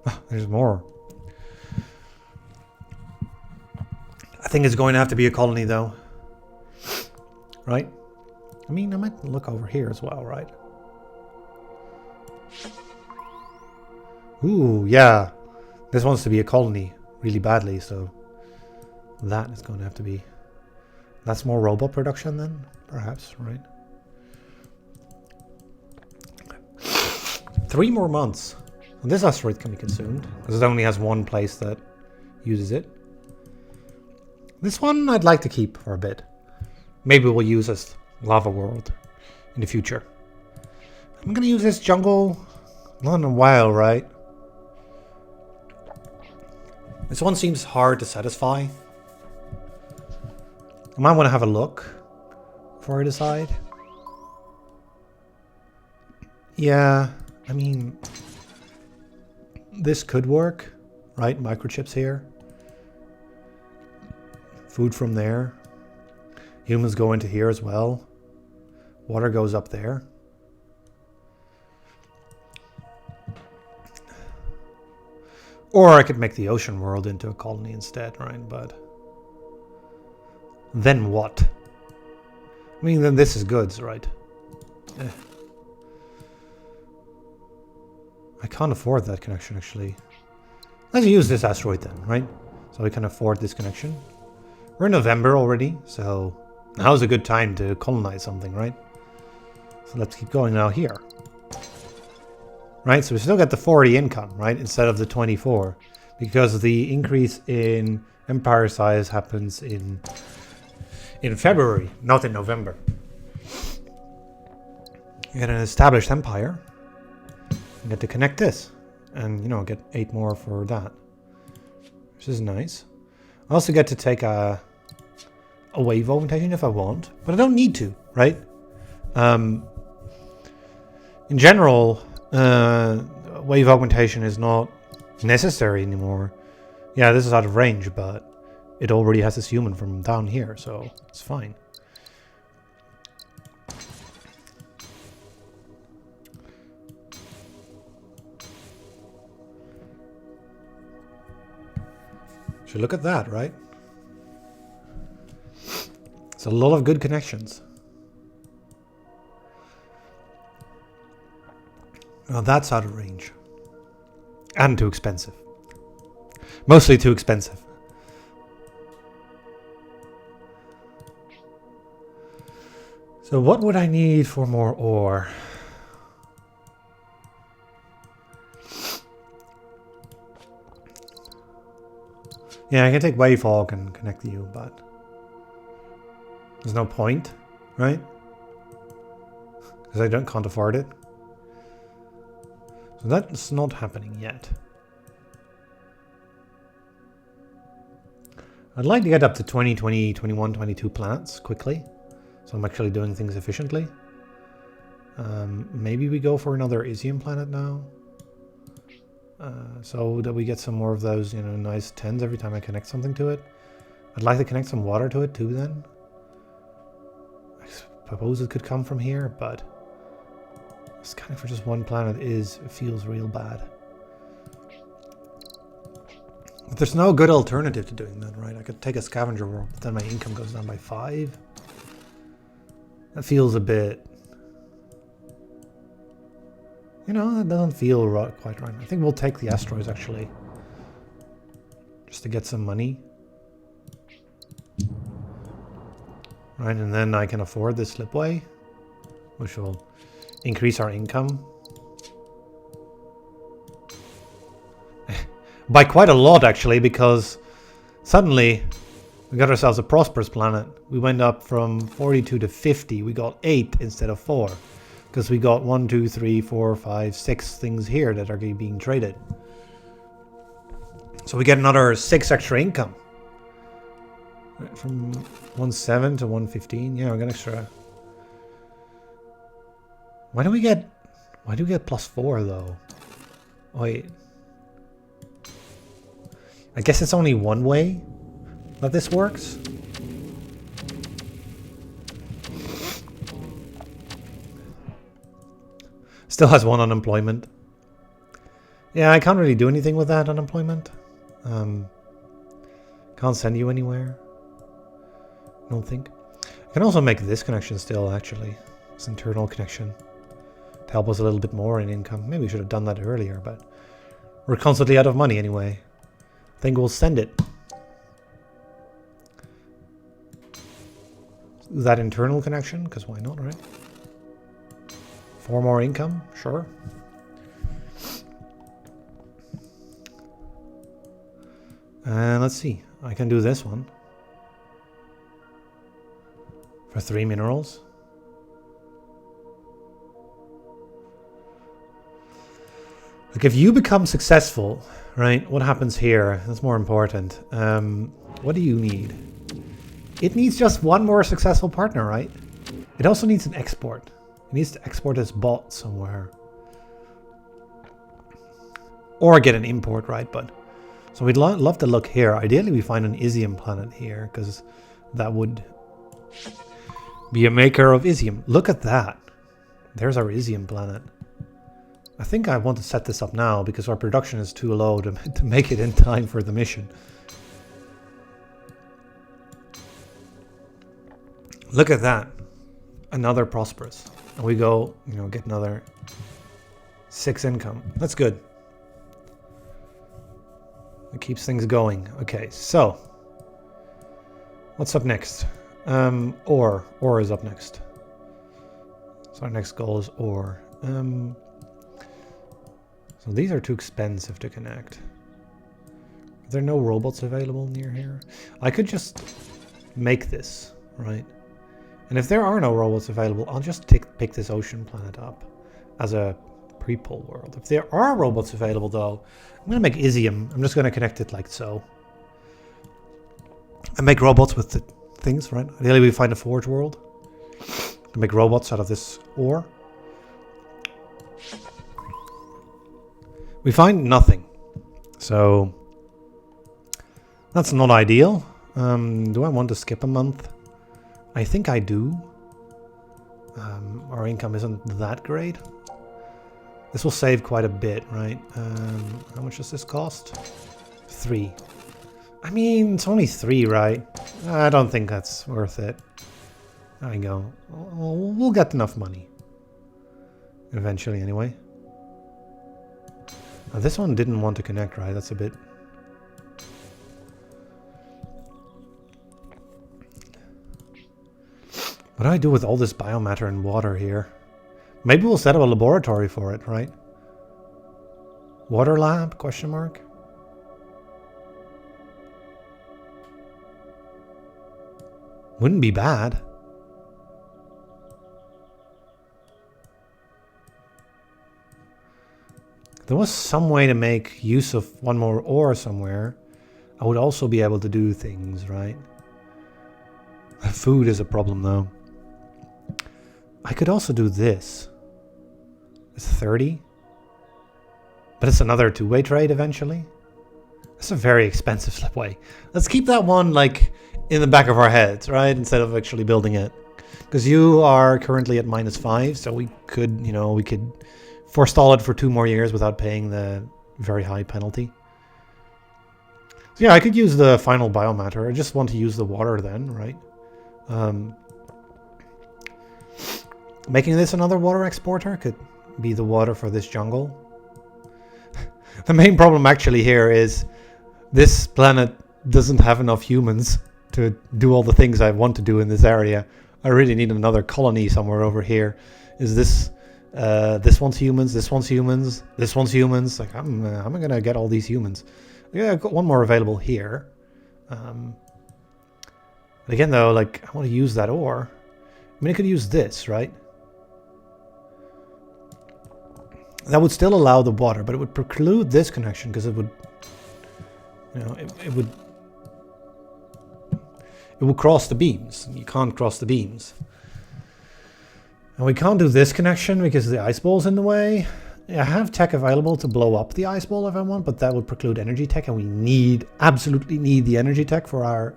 Oh, there's more. I think it's going to have to be a colony, though. Right? I mean, I might look over here as well, right? Ooh, yeah. This wants to be a colony really badly, so that is going to have to be... That's more robot production then, perhaps, right? 3 more months. And this asteroid can be consumed, because it only has 1 place that uses it. This one I'd like to keep for a bit. Maybe we'll use as lava world in the future. I'm going to use this jungle not in a while, right? This one seems hard to satisfy. I might want to have a look before I decide. Yeah, I mean, this could work, right? Microchips here. Food from there. Humans go into here as well. Water goes up there. Or I could make the ocean world into a colony instead, right? But then what? I mean, then this is goods, right? I can't afford that connection, actually. Let's use this asteroid then, right? So we can afford this connection. We're in November already, so now's a good time to colonize something, right? So let's keep going now here. right? So we still get the 40 income, right, instead of the 24, because the increase in empire size happens in February, not in November. You get an established empire. You get to connect this, and you know, get 8 more for that, which is nice. I also get to take a wave augmentation if I want, but I don't need to, right? In general, wave augmentation is not necessary anymore. Yeah, this is out of range, but it already has this human from down here, so it's fine. So look at that, right? It's a lot of good connections. Now that's out of range. And too expensive. Mostly too expensive. So what would I need for more ore? Yeah, I can take wave hog and connect you, but there's no point, right? Because I can't afford it. So that's not happening yet. I'd like to get up to 20, 20, 21, 22 planets quickly. So I'm actually doing things efficiently. Maybe we go for another Isium planet now. So that we get some more of those, you know, nice 10s every time I connect something to it. I'd like to connect some water to it too then. I suppose it could come from here, but scanning for just one planet feels real bad. But there's no good alternative to doing that, right? I could take a scavenger world, but then my income goes down by 5. That feels a bit... You know, that doesn't feel quite right. I think we'll take the asteroids, actually. Just to get some money. Right, and then I can afford this slipway, which will increase our income. By quite a lot, actually, because suddenly we got ourselves a prosperous planet. We went up from 42 to 50. We got 8 instead of 4. Because we got 1, 2, 3, 4, 5, 6 things here that are being traded. So we get another 6 extra income. From 1.7 to 1.15. Yeah, we got extra. Why do we get +4 though? Wait. I guess it's only one way that this works. Still has 1 unemployment. Yeah, I can't really do anything with that unemployment. Can't send you anywhere. I don't think. I can also make this connection still, actually. This internal connection. To help us a little bit more in income. Maybe we should have done that earlier, but we're constantly out of money anyway. I think we'll send it. That internal connection, because why not, right? 4 more income, sure. And let's see. I can do this one. For 3 minerals. Like if you become successful, right? What happens here? That's more important. What do you need? It needs just 1 more successful partner, right? It also needs an export. It needs to export its bot somewhere. Or get an import, right? But so we'd love to look here. Ideally, we find an Isium planet here, because that would be a maker of Isium. Look at that. There's our Isium planet. I think I want to set this up now, because our production is too low to make it in time for the mission. Look at that. Another prosperous. And we go, you know, get another 6 income. That's good. It keeps things going. Okay, so what's up next? Ore. Ore is up next. So our next goal is ore. So these are too expensive to connect. Are there no robots available near here? I could just make this, right? And if there are no robots available, I'll just pick this ocean planet up as a pre-pole world. If there are robots available, though, I'm going to make Isium. I'm just going to connect it like so. And make robots with the things, right? Ideally, we find a forge world. To make robots out of this ore. We find nothing. So that's not ideal. Do I want to skip a month? I think I do. Our income isn't that great. This will save quite a bit, right? How much does this cost? 3. I mean, it's only 3, right? I don't think that's worth it. There we go. We'll get enough money. Eventually, anyway. Now, this one didn't want to connect, right? That's a bit... What do I do with all this biomatter and water here? Maybe we'll set up a laboratory for it, right? Water lab? Question mark? Wouldn't be bad. If there was some way to make use of one more ore somewhere, I would also be able to do things, right? Food is a problem, though. I could also do this. It's 30. But it's another two-way trade eventually. That's a very expensive slipway. Let's keep that one, like, in the back of our heads, right? Instead of actually building it. Because you are currently at -5, so we could, you know, we could forestall it for 2 more years without paying the very high penalty. So yeah, I could use the final biomatter. I just want to use the water then, right? Making this another water exporter could be the water for this jungle. The main problem actually here is this planet doesn't have enough humans to do all the things I want to do in this area. I really need another colony somewhere over here. Is this this one's humans, this one's humans, this one's humans? Like, how am I gonna get all these humans? Yeah, I've got one more available here. But again, though, like, I want to use that ore. I mean, I could use this, right? That would still allow the water, but it would preclude this connection because it would, you know, it would cross the beams. You can't cross the beams. And we can't do this connection because the ice ball's in the way. I have tech available to blow up the ice ball if I want, but that would preclude energy tech, and we absolutely need the energy tech for our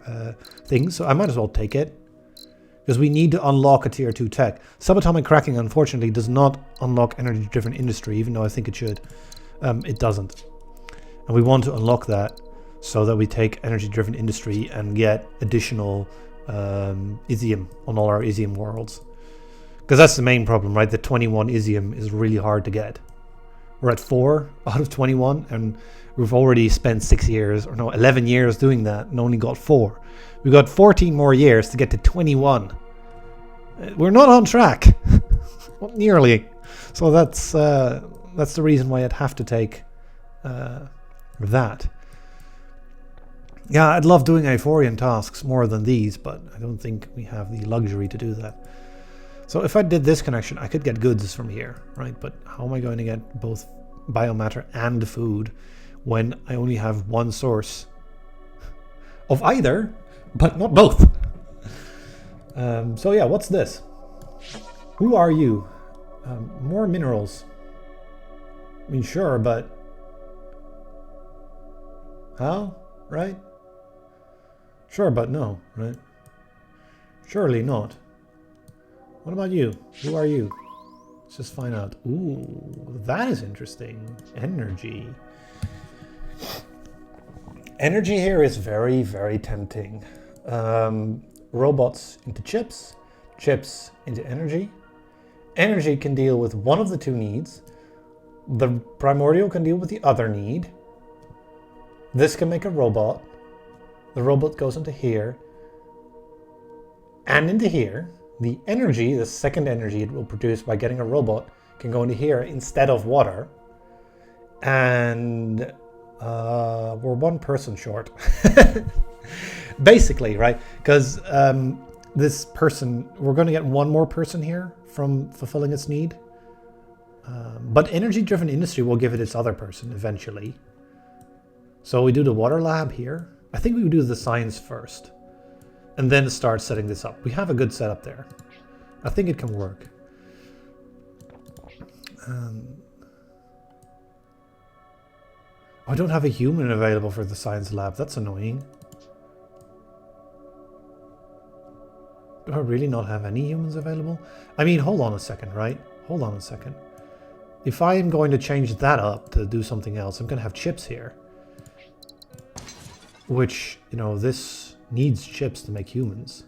things, so I might as well take it. Because we need to unlock a tier 2 tech. Subatomic cracking, unfortunately, does not unlock energy-driven industry, even though I think it should. It doesn't. And we want to unlock that so that we take energy-driven industry and get additional Isium on all our Isium worlds. Because that's the main problem, right? The 21 Isium is really hard to get. We're at 4 out of 21, and we've already spent 6 years, or no, 11 years doing that, and only got 4. We've got 14 more years to get to 21. We're not on track. Not nearly. So that's the reason why I'd have to take that. Yeah, I'd love doing Eiforian tasks more than these, but I don't think we have the luxury to do that. So if I did this connection, I could get goods from here, right? But how am I going to get both biomatter and food when I only have one source of either, but not both? So yeah, what's this? Who are you? More minerals. I mean, sure, but how? Right? Sure, but no, right? Surely not. What about you? Who are you? Let's just find out. Ooh, that is interesting. Energy. Energy here is very, very tempting. Robots into chips, chips into energy. Energy can deal with one of the two needs. The primordial can deal with the other need. This can make a robot. The robot goes into here and into here. The energy, the second energy it will produce by getting a robot, can go into here instead of water. And we're one person short. Basically, right? Because this person, we're going to get one more person here from fulfilling its need. But energy-driven industry will give it its other person eventually. So we do the water lab here. I think we would do the science first. And then start setting this up. We have a good setup there. I think it can work. I don't have a human available for the science lab. That's annoying. Do I really not have any humans available? I mean, hold on a second, right? Hold on a second. If I am going to change that up to do something else, I'm going to have chips here. Which, you know, this needs chips to make humans.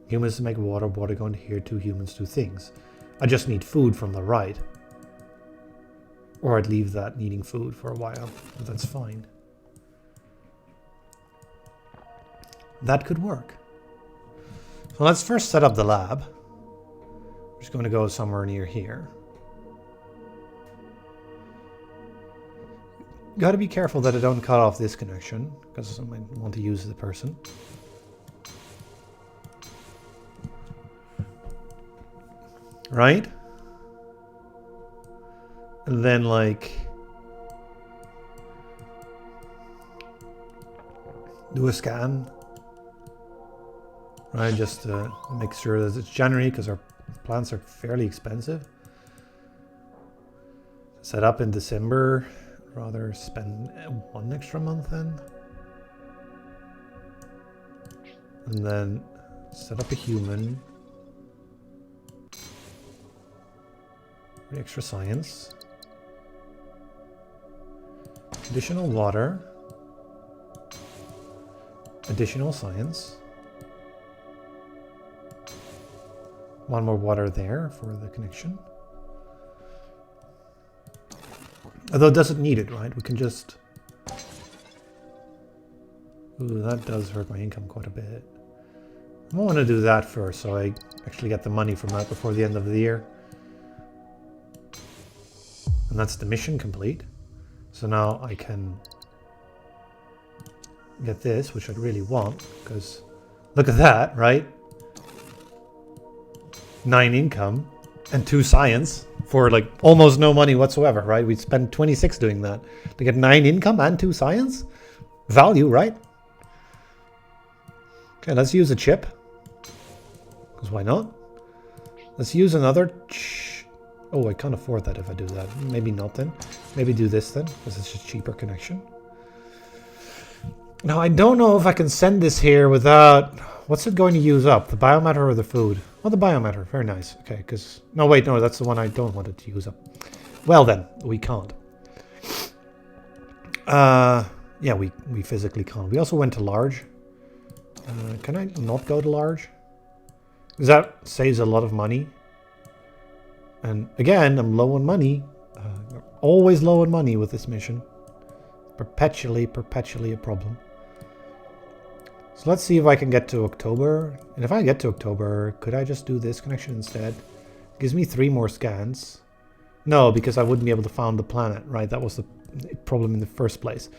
Humans to make water, water going to here, 2 humans, 2 things. I just need food from the right. Or I'd leave that needing food for a while, but that's fine. That could work. So let's first set up the lab. We're just going to go somewhere near here. Got to be careful that I don't cut off this connection, because I might want to use the person. Right? And then, like, do a scan. Right, just to make sure that it's January, because our plants are fairly expensive. Set up in December. Rather spend 1 extra month then. And then set up a human. Extra science. Additional water. Additional science. 1 more water there for the connection. Although it doesn't need it, right? We can just... Ooh, that does hurt my income quite a bit. I want to do that first, so I actually get the money from that before the end of the year. And that's the mission complete. So now I can get this, which I'd really want, because look at that, right? 9 income and 2 science for like almost no money whatsoever, right? We'd spend 26 doing that to get 9 income and 2 science. Value, right? Okay, let's use a chip. Because why not? Let's use another... Oh, I can't afford that if I do that. Maybe not then. Maybe do this then, because it's a cheaper connection. Now, I don't know if I can send this here without... What's it going to use up? The biomatter or the food? Oh, the biomatter. Very nice. Okay, because... No, wait, no, that's the one I don't want it to use up. Well then, we can't. Yeah, we physically can't. We also went to large. Can I not go to large? Because that saves a lot of money. And again, I'm low on money. Always low on money with this mission. Perpetually a problem. So let's see if I can get to October. And if I get to October, could I just do this connection instead? Gives me 3 more scans. No, because I wouldn't be able to found the planet, right? That was the problem in the first place.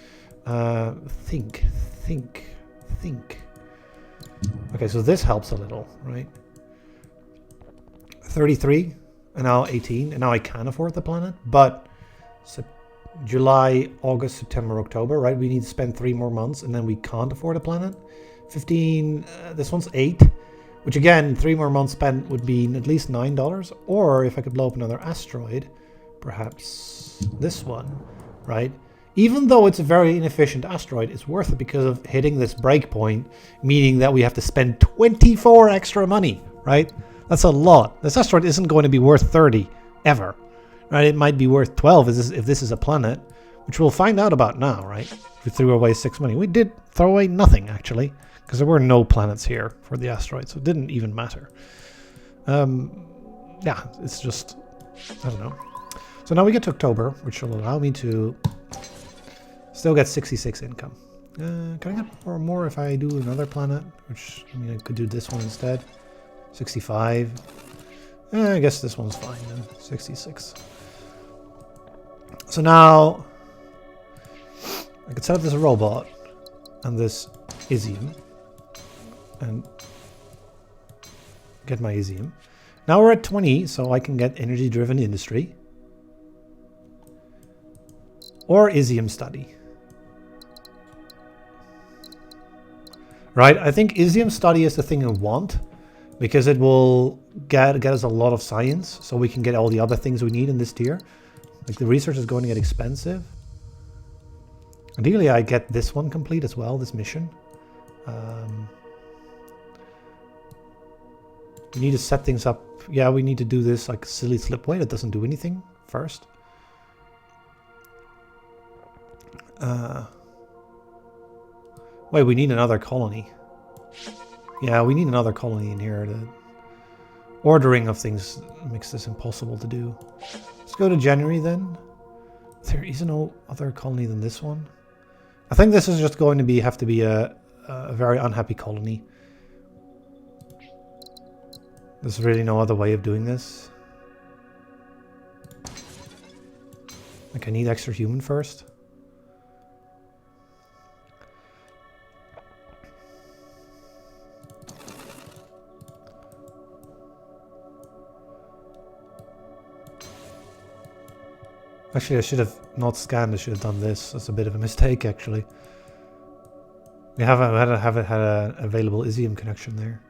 Think. Okay, so this helps a little, right? 33, and now 18, and now I can afford the planet, but July, August, September, October, right? We need to spend 3 more months, and then we can't afford a planet. 15, this one's 8, which again, 3 more months spent would be at least $9, or if I could blow up another asteroid, perhaps this one, right? Even though it's a very inefficient asteroid, it's worth it because of hitting this breakpoint, meaning that we have to spend 24 extra money, right? That's a lot. This asteroid isn't going to be worth 30 ever, right? It might be worth 12 if this is a planet, which we'll find out about now, right? We threw away 6 money. We did throw away nothing, actually, because there were no planets here for the asteroid, so it didn't even matter. Yeah, it's just, I don't know. So now we get to October, which will allow me to still get 66 income. Can I get more if I do another planet? Which, I mean, I could do this one instead. 65. I guess this one's fine then. 66. So now I could set up this robot and this Isium and get my Isium. Now we're at 20, so I can get energy-driven industry or Isium study. Right, I think Isium study is the thing I want because it will get us a lot of science, so we can get all the other things we need in this tier. Like the research is going to get expensive. Ideally, I get this one complete as well, this mission. We need to set things up. Yeah, we need to do this like silly slipway that doesn't do anything first. Wait, we need another colony. Yeah, we need another colony in here. The ordering of things makes this impossible to do. Let's go to January then. There is no other colony than this one. I think this is just going to have to be a very unhappy colony. There's really no other way of doing this. Like, I need extra human first. Actually, I should have not scanned. I should have done this. That's a bit of a mistake, actually. We haven't had an available Isium connection there.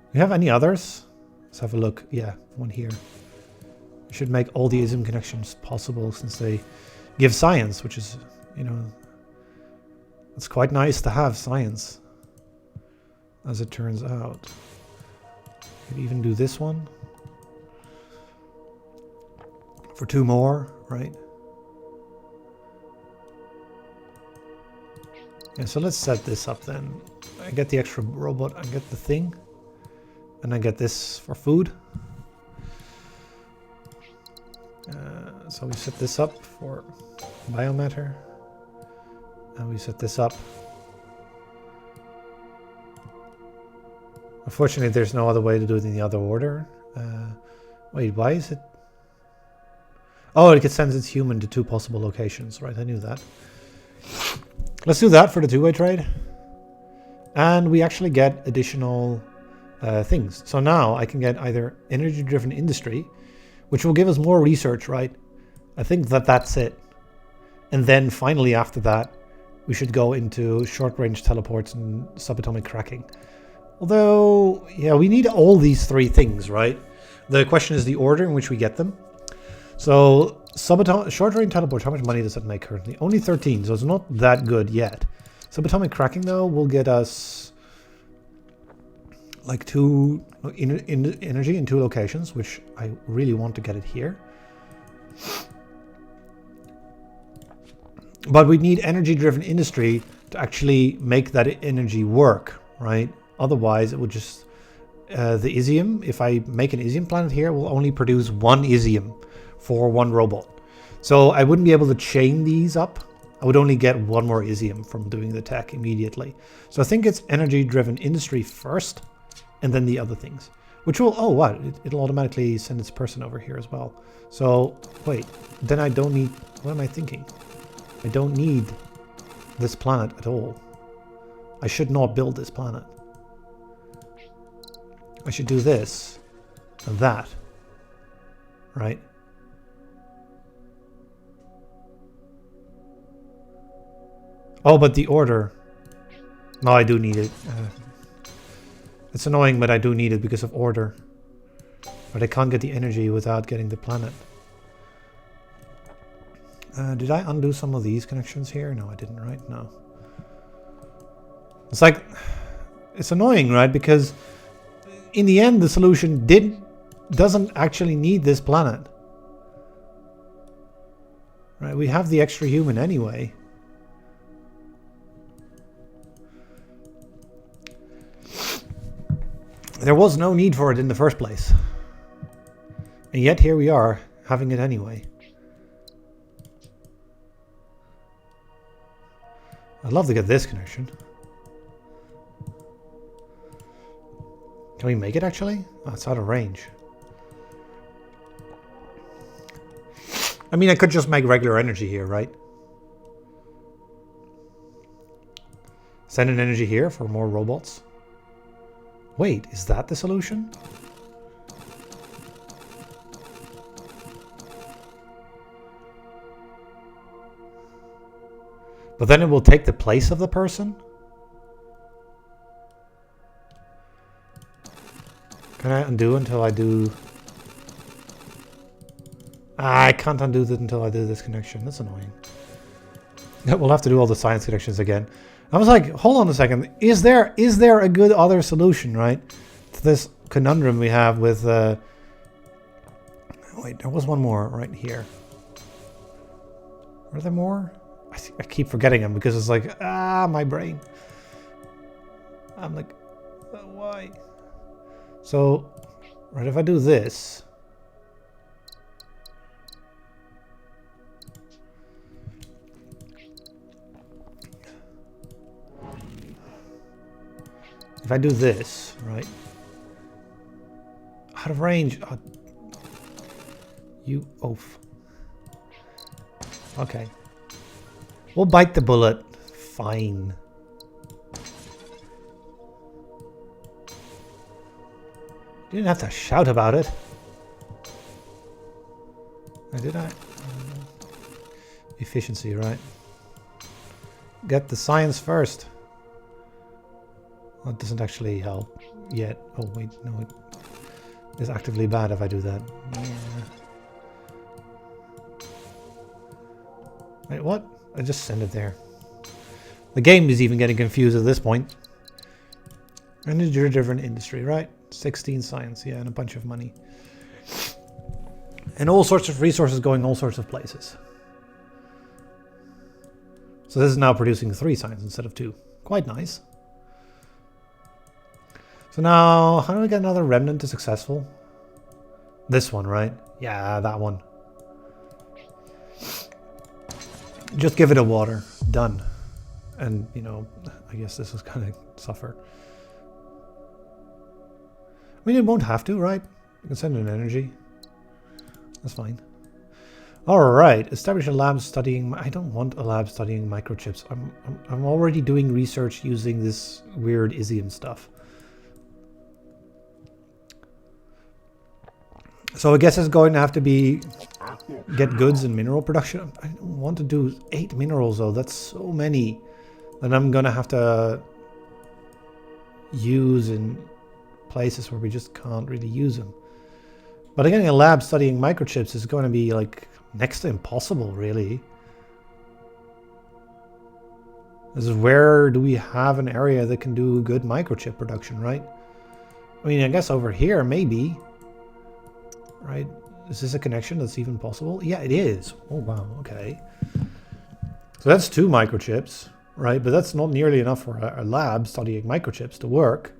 Do we have any others? Let's have a look. Yeah, one here. We should make all the Isium connections possible since they give science, which is, you know, it's quite nice to have science, as it turns out. Could even do this one for 2 more, right? Yeah, so let's set this up then. I get the extra robot, I get the thing, and I get this for food. So we set this up for biomatter, and we set this up. Unfortunately, there's no other way to do it in the other order. Wait, why is it? Oh, it sends its human to 2 possible locations, right? I knew that. Let's do that for the 2-way trade. And we actually get additional things. So now I can get either energy-driven industry, which will give us more research, right? I think that's it. And then finally after that, we should go into short-range teleports and subatomic cracking. Although, yeah, we need all these 3 things, right? The question is the order in which we get them. So short-range teleport, how much money does that make currently? Only 13, so it's not that good yet. Subatomic cracking, though, will get us like 2 energy in 2 locations, which I really want to get it here. But we need energy-driven industry to actually make that energy work, right? Otherwise, it would just... the Isium, if I make an Isium planet here, will only produce 1 Isium for 1 robot. So I wouldn't be able to chain these up. I would only get 1 more Isium from doing the tech immediately. So I think it's energy-driven industry first, and then the other things. Which will... Oh, what? It'll automatically send its person over here as well. So, wait. Then I don't need... What am I thinking? I don't need this planet at all. I should not build this planet. I should do this and that, right? Oh, but the order. No, I do need it. It's annoying, but I do need it because of order. But I can't get the energy without getting the planet. Did I undo some of these connections here? No, I didn't, right? No. It's like... It's annoying, right? Because in the end, the solution doesn't actually need this planet. Right? We have the extra human anyway. There was no need for it in the first place. And yet here we are, having it anyway. I'd love to get this connection. Can we make it actually? Oh, it's out of range. I mean, I could just make regular energy here, right? Send an energy here for more robots. Wait, is that the solution? But then it will take the place of the person? Can I undo until I do... I can't undo this until I do this connection. That's annoying. We'll have to do all the science connections again. I was like, hold on a second. Is there a good other solution, right? To this conundrum we have with... Wait, there was one more right here. Are there more? I keep forgetting them because it's like, my brain. I'm like, why? So, right, if I do this... If I do this, right? Out of range. Oh, you oaf. Okay. We'll bite the bullet. Fine. You didn't have to shout about it. Did I? Efficiency, right? Get the science first. Well, it doesn't actually help yet. Oh wait, no, it is actively bad if I do that. Yeah. Wait, what? I just sent it there. The game is even getting confused at this point. Energy-driven industry, right? 16 science, yeah, and a bunch of money. And all sorts of resources going all sorts of places. So this is now producing 3 science instead of 2. Quite nice. So now, how do we get another remnant to successful? This one, right? Yeah, that one. Just give it a water. Done. And, you know, I guess this is going to suffer. I mean, it won't have to, right? You can send an energy. That's fine. Alright, establish a lab studying... I don't want a lab studying microchips. I'm already doing research using this weird Isium stuff. So I guess it's going to have to be get goods and mineral production. I don't want to do 8 minerals though. That's so many that I'm going to have to use in places where we just can't really use them. But again, a lab studying microchips is going to be like next to impossible, really. This is where do we have an area that can do good microchip production, right? I mean, I guess over here, maybe. Right? Is this a connection that's even possible? Yeah, it is. Oh, wow. Okay. So that's 2 microchips, right? But that's not nearly enough for a lab studying microchips to work.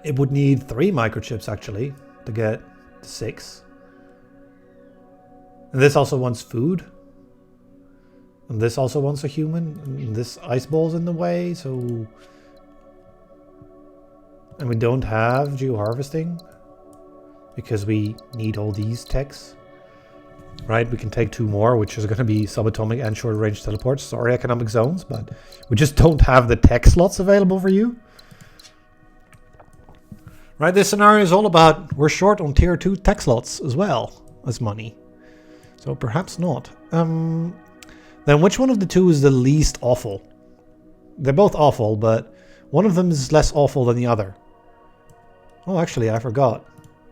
It would need 3 microchips, actually, to get 6. And this also wants food. And this also wants a human. And this ice ball's in the way, so... And we don't have geoharvesting. Because we need all these techs. Right, we can take 2 more, which is going to be subatomic and short-range teleports. Sorry, economic zones, but we just don't have the tech slots available for you. Right, this scenario is all about we're short on tier 2 tech slots as well as money. So perhaps not. Then which one of the 2 is the least awful? They're both awful, but one of them is less awful than the other. Oh, actually, I forgot.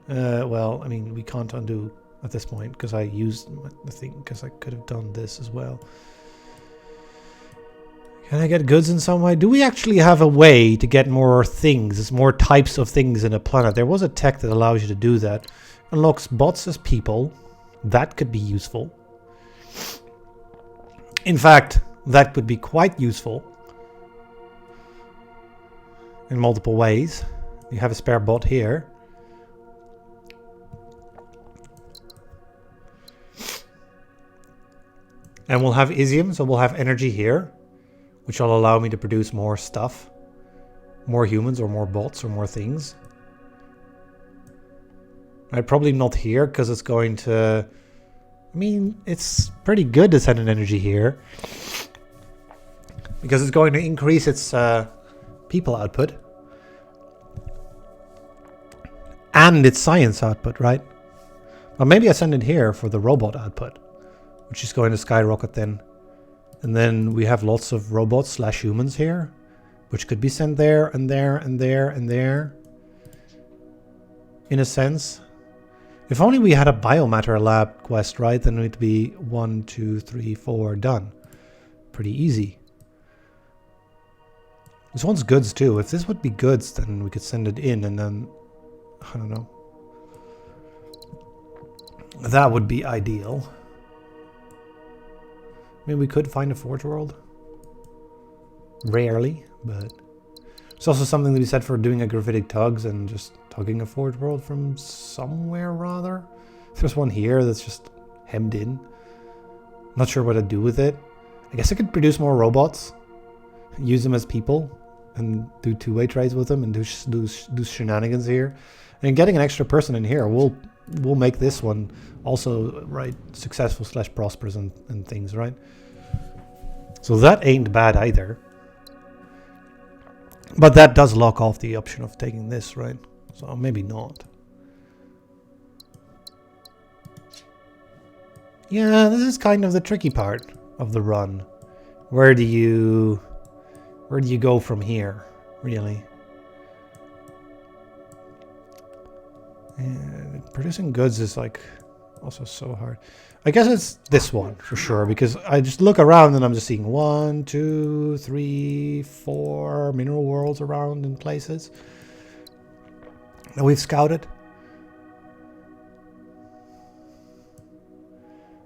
Well, I mean, we can't undo at this point because I used the thing because I could have done this as well. Can I get goods in some way? Do we actually have a way to get more things, more types of things in a planet? There was a tech that allows you to do that. Unlocks bots as people. That could be useful. In fact, that would be quite useful in multiple ways. You have a spare bot here. And we'll have Isium, so we'll have energy here, which will allow me to produce more stuff. More humans or more bots or more things. Right, probably not here, because it's going to I mean, it's pretty good to send an energy here. Because it's going to increase its people output. And its science output, right? Well, maybe I send it here for the robot output. Which is going to skyrocket then. And then we have lots of robots / humans here. Which could be sent there, and there, and there, and there. In a sense. If only we had a biomatter lab quest, right? Then it'd be 1, 2, 3, 4 done. Pretty easy. This one's goods too. If this would be goods, then we could send it in and then... I don't know. That would be ideal. Maybe we could find a Forge World. Rarely, but... It's also something to be said for doing a gravitic tugs and just tugging a Forge World from somewhere rather. There's one here that's just hemmed in. Not sure what to do with it. I guess I could produce more robots. Use them as people. And do two-way trades with them and do shenanigans here. And getting an extra person in here will make this one also, right, successful / prosperous and things, right? So that ain't bad either. But that does lock off the option of taking this, right? So maybe not. Yeah, this is kind of the tricky part of the run. Where do you go from here, really? And producing goods is like also so hard. I guess it's this one for sure, because I just look around and I'm just seeing 1, 2, 3, 4 mineral worlds around in places that we've scouted.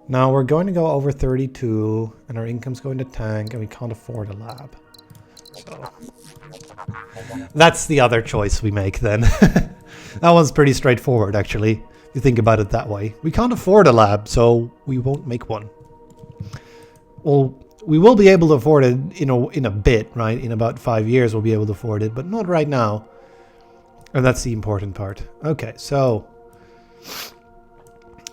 Now we're going to go over 32 and our income's going to tank and we can't afford a lab. So that's the other choice we make then. That one's pretty straightforward actually, if you think about it that way. We can't afford a lab, so we won't make one. Well, we will be able to afford it in a bit, right? In about 5 years we'll be able to afford it, but not right now. And that's the important part. Okay, so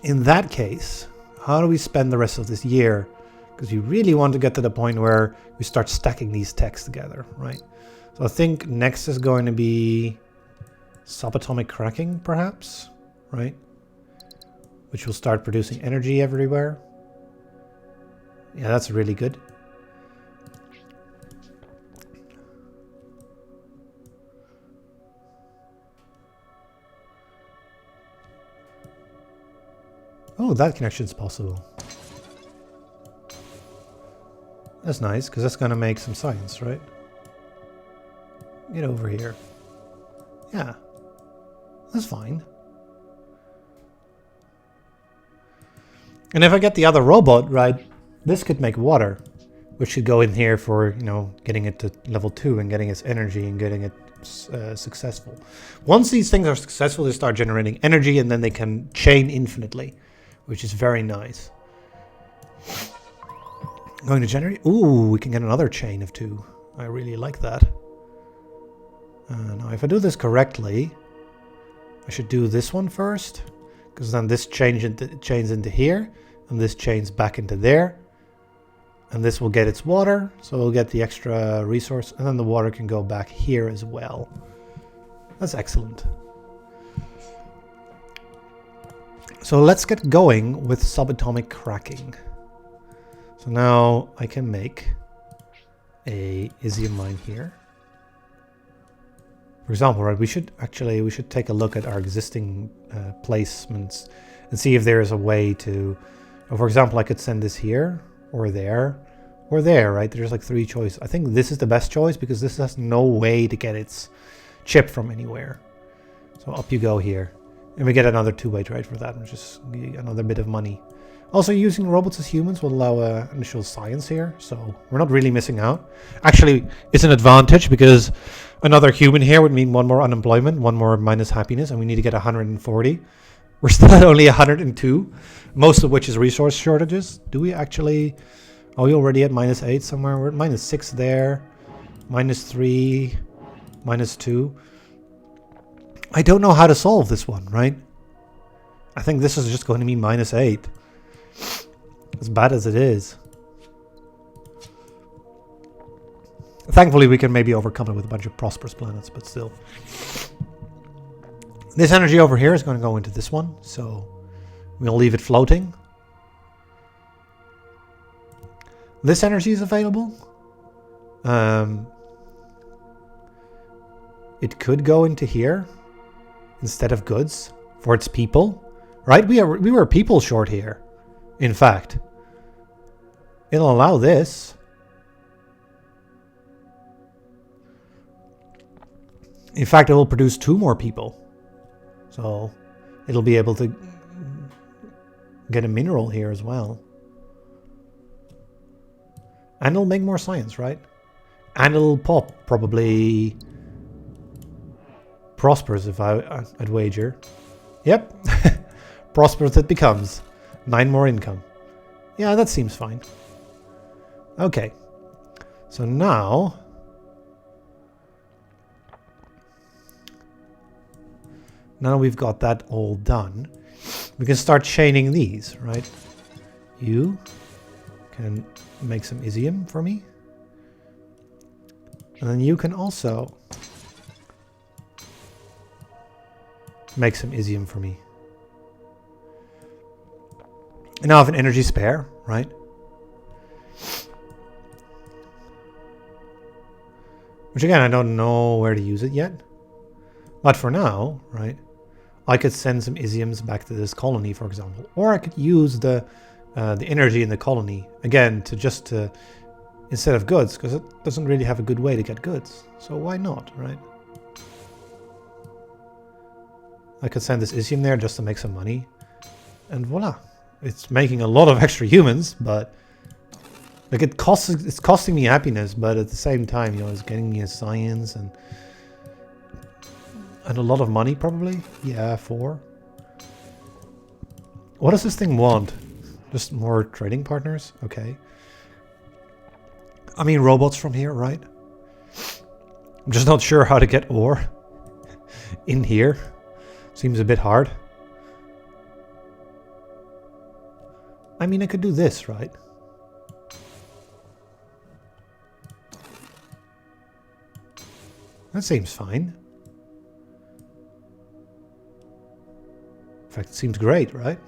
in that case, how do we spend the rest of this year? Because we really want to get to the point where we start stacking these techs together, right? So I think next is going to be subatomic cracking, perhaps, right? Which will start producing energy everywhere. Yeah, that's really good. Oh, that connection's possible. That's nice, because that's going to make some science, right? Get over here. Yeah. That's fine. And if I get the other robot, right, this could make water. Which should go in here for, getting it to level 2 and getting its energy and getting it successful. Once these things are successful, they start generating energy and then they can chain infinitely. Which is very nice. Going to generate... Ooh, we can get another chain of 2. I really like that. Now, if I do this correctly, I should do this one first. Because then this chains into here. And this chains back into there. And this will get its water. So we'll get the extra resource. And then the water can go back here as well. That's excellent. So let's get going with subatomic cracking. So now I can make a Isium mine here. For example, right, we should take a look at our existing placements and see if there is a way to, for example, I could send this here or there, right? There's like 3 choices. I think this is the best choice because this has no way to get its chip from anywhere. So up you go here. And we get another 2-way trade for that, which is another bit of money. Also, using robots as humans will allow initial science here, so we're not really missing out. Actually, it's an advantage because another human here would mean 1 more unemployment, 1 more minus happiness, and we need to get 140. We're still at only 102, most of which is resource shortages. Do we actually... Are we already at -8 somewhere? We're at -6 there, -3, -2. I don't know how to solve this one, right? I think this is just going to be -8. As bad as it is. Thankfully, we can maybe overcome it with a bunch of prosperous planets, but still. This energy over here is going to go into this one, so we'll leave it floating. This energy is available. It could go into here instead of goods for its people, right? We were people short here, in fact. It'll allow this. In fact, it will produce 2 more people. So it'll be able to get a mineral here as well. And it'll make more science, right? And it'll pop probably prosperous if I'd wager. Yep. Prosperous it becomes. 9 more income. Yeah, that seems fine. Okay. So now we've got that all done, we can start chaining these, right? You can make some isium for me. And then you can also make some isium for me. And now I have an energy spare, right? Which again, I don't know where to use it yet. But for now, right, I could send some isiums back to this colony, for example. Or I could use the energy in the colony, again, to instead of goods, because it doesn't really have a good way to get goods. So why not, right? I could send this isium there just to make some money. And voila. It's making a lot of extra humans, but like it's costing me happiness, but at the same time, you know, it's getting me a science and a lot of money, probably. Yeah, 4. What does this thing want? Just more trading partners? Okay. I mean, robots from here, right? I'm just not sure how to get ore in here. Seems a bit hard. I mean, I could do this, right? That seems fine. In fact, it seems great, right?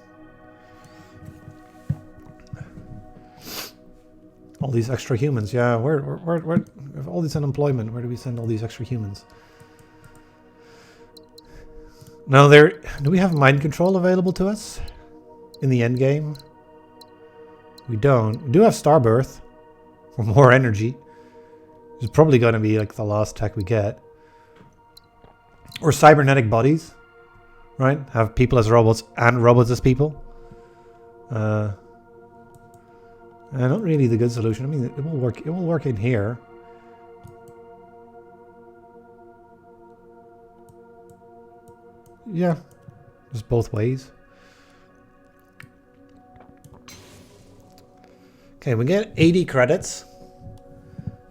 All these extra humans, yeah. Where all this unemployment? Where do we send all these extra humans? Now, do we have mind control available to us in the end game? We don't. We do have Starbirth for more energy. It's probably going to be like the last tech we get. Or cybernetic bodies, right? Have people as robots and robots as people. Not really the good solution. I mean, it will work. It will work in here. Yeah, just both ways. Okay, we get 80 credits.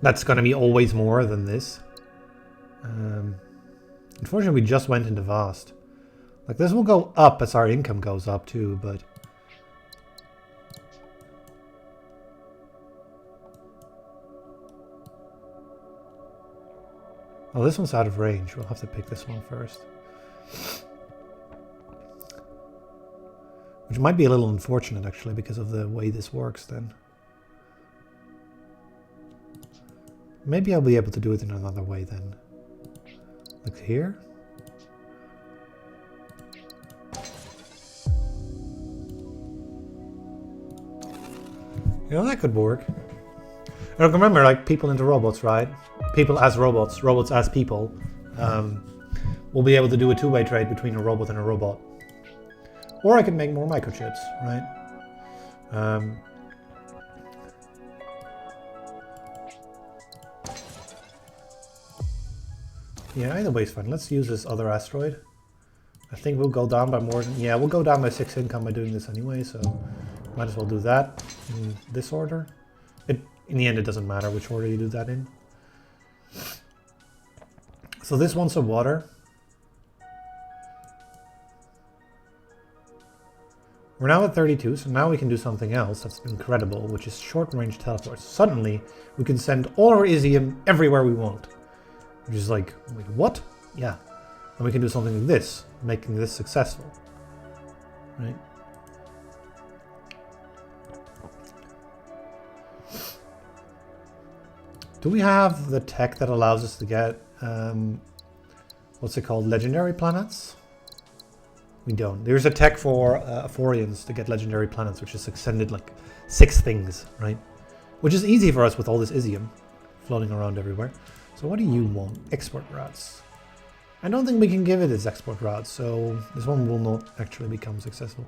That's going to be always more than this. Unfortunately, we just went into Vast. Like, this will go up as our income goes up too, but... Oh, this one's out of range. We'll have to pick this one first. Which might be a little unfortunate, actually, because of the way this works, then. Maybe I'll be able to do it in another way, then. Like here. You know, that could work. And remember, like, people into robots, right? People as robots, robots as people. We'll be able to do a two-way trade between a robot and a robot. Or I can make more microchips, right? Yeah, either way is fine. Let's use this other asteroid. I think we'll go down by more than... Yeah, we'll go down by 6 income by doing this anyway, so might as well do that in this order. In the end, it doesn't matter which order you do that in. So this one's a water. We're now at 32, so now we can do something else that's incredible, which is short-range teleports. Suddenly, we can send all our Isium everywhere we want. Which is like, wait, what? Yeah. And we can do something like this, making this successful. Right? Do we have the tech that allows us to get, what's it called, legendary planets? We don't. There's a tech for Aphorians to get legendary planets, which is extended like 6 things, right? Which is easy for us with all this Isium floating around everywhere. So what do you want? Export routes. I don't think we can give it its export routes, so this one will not actually become successful.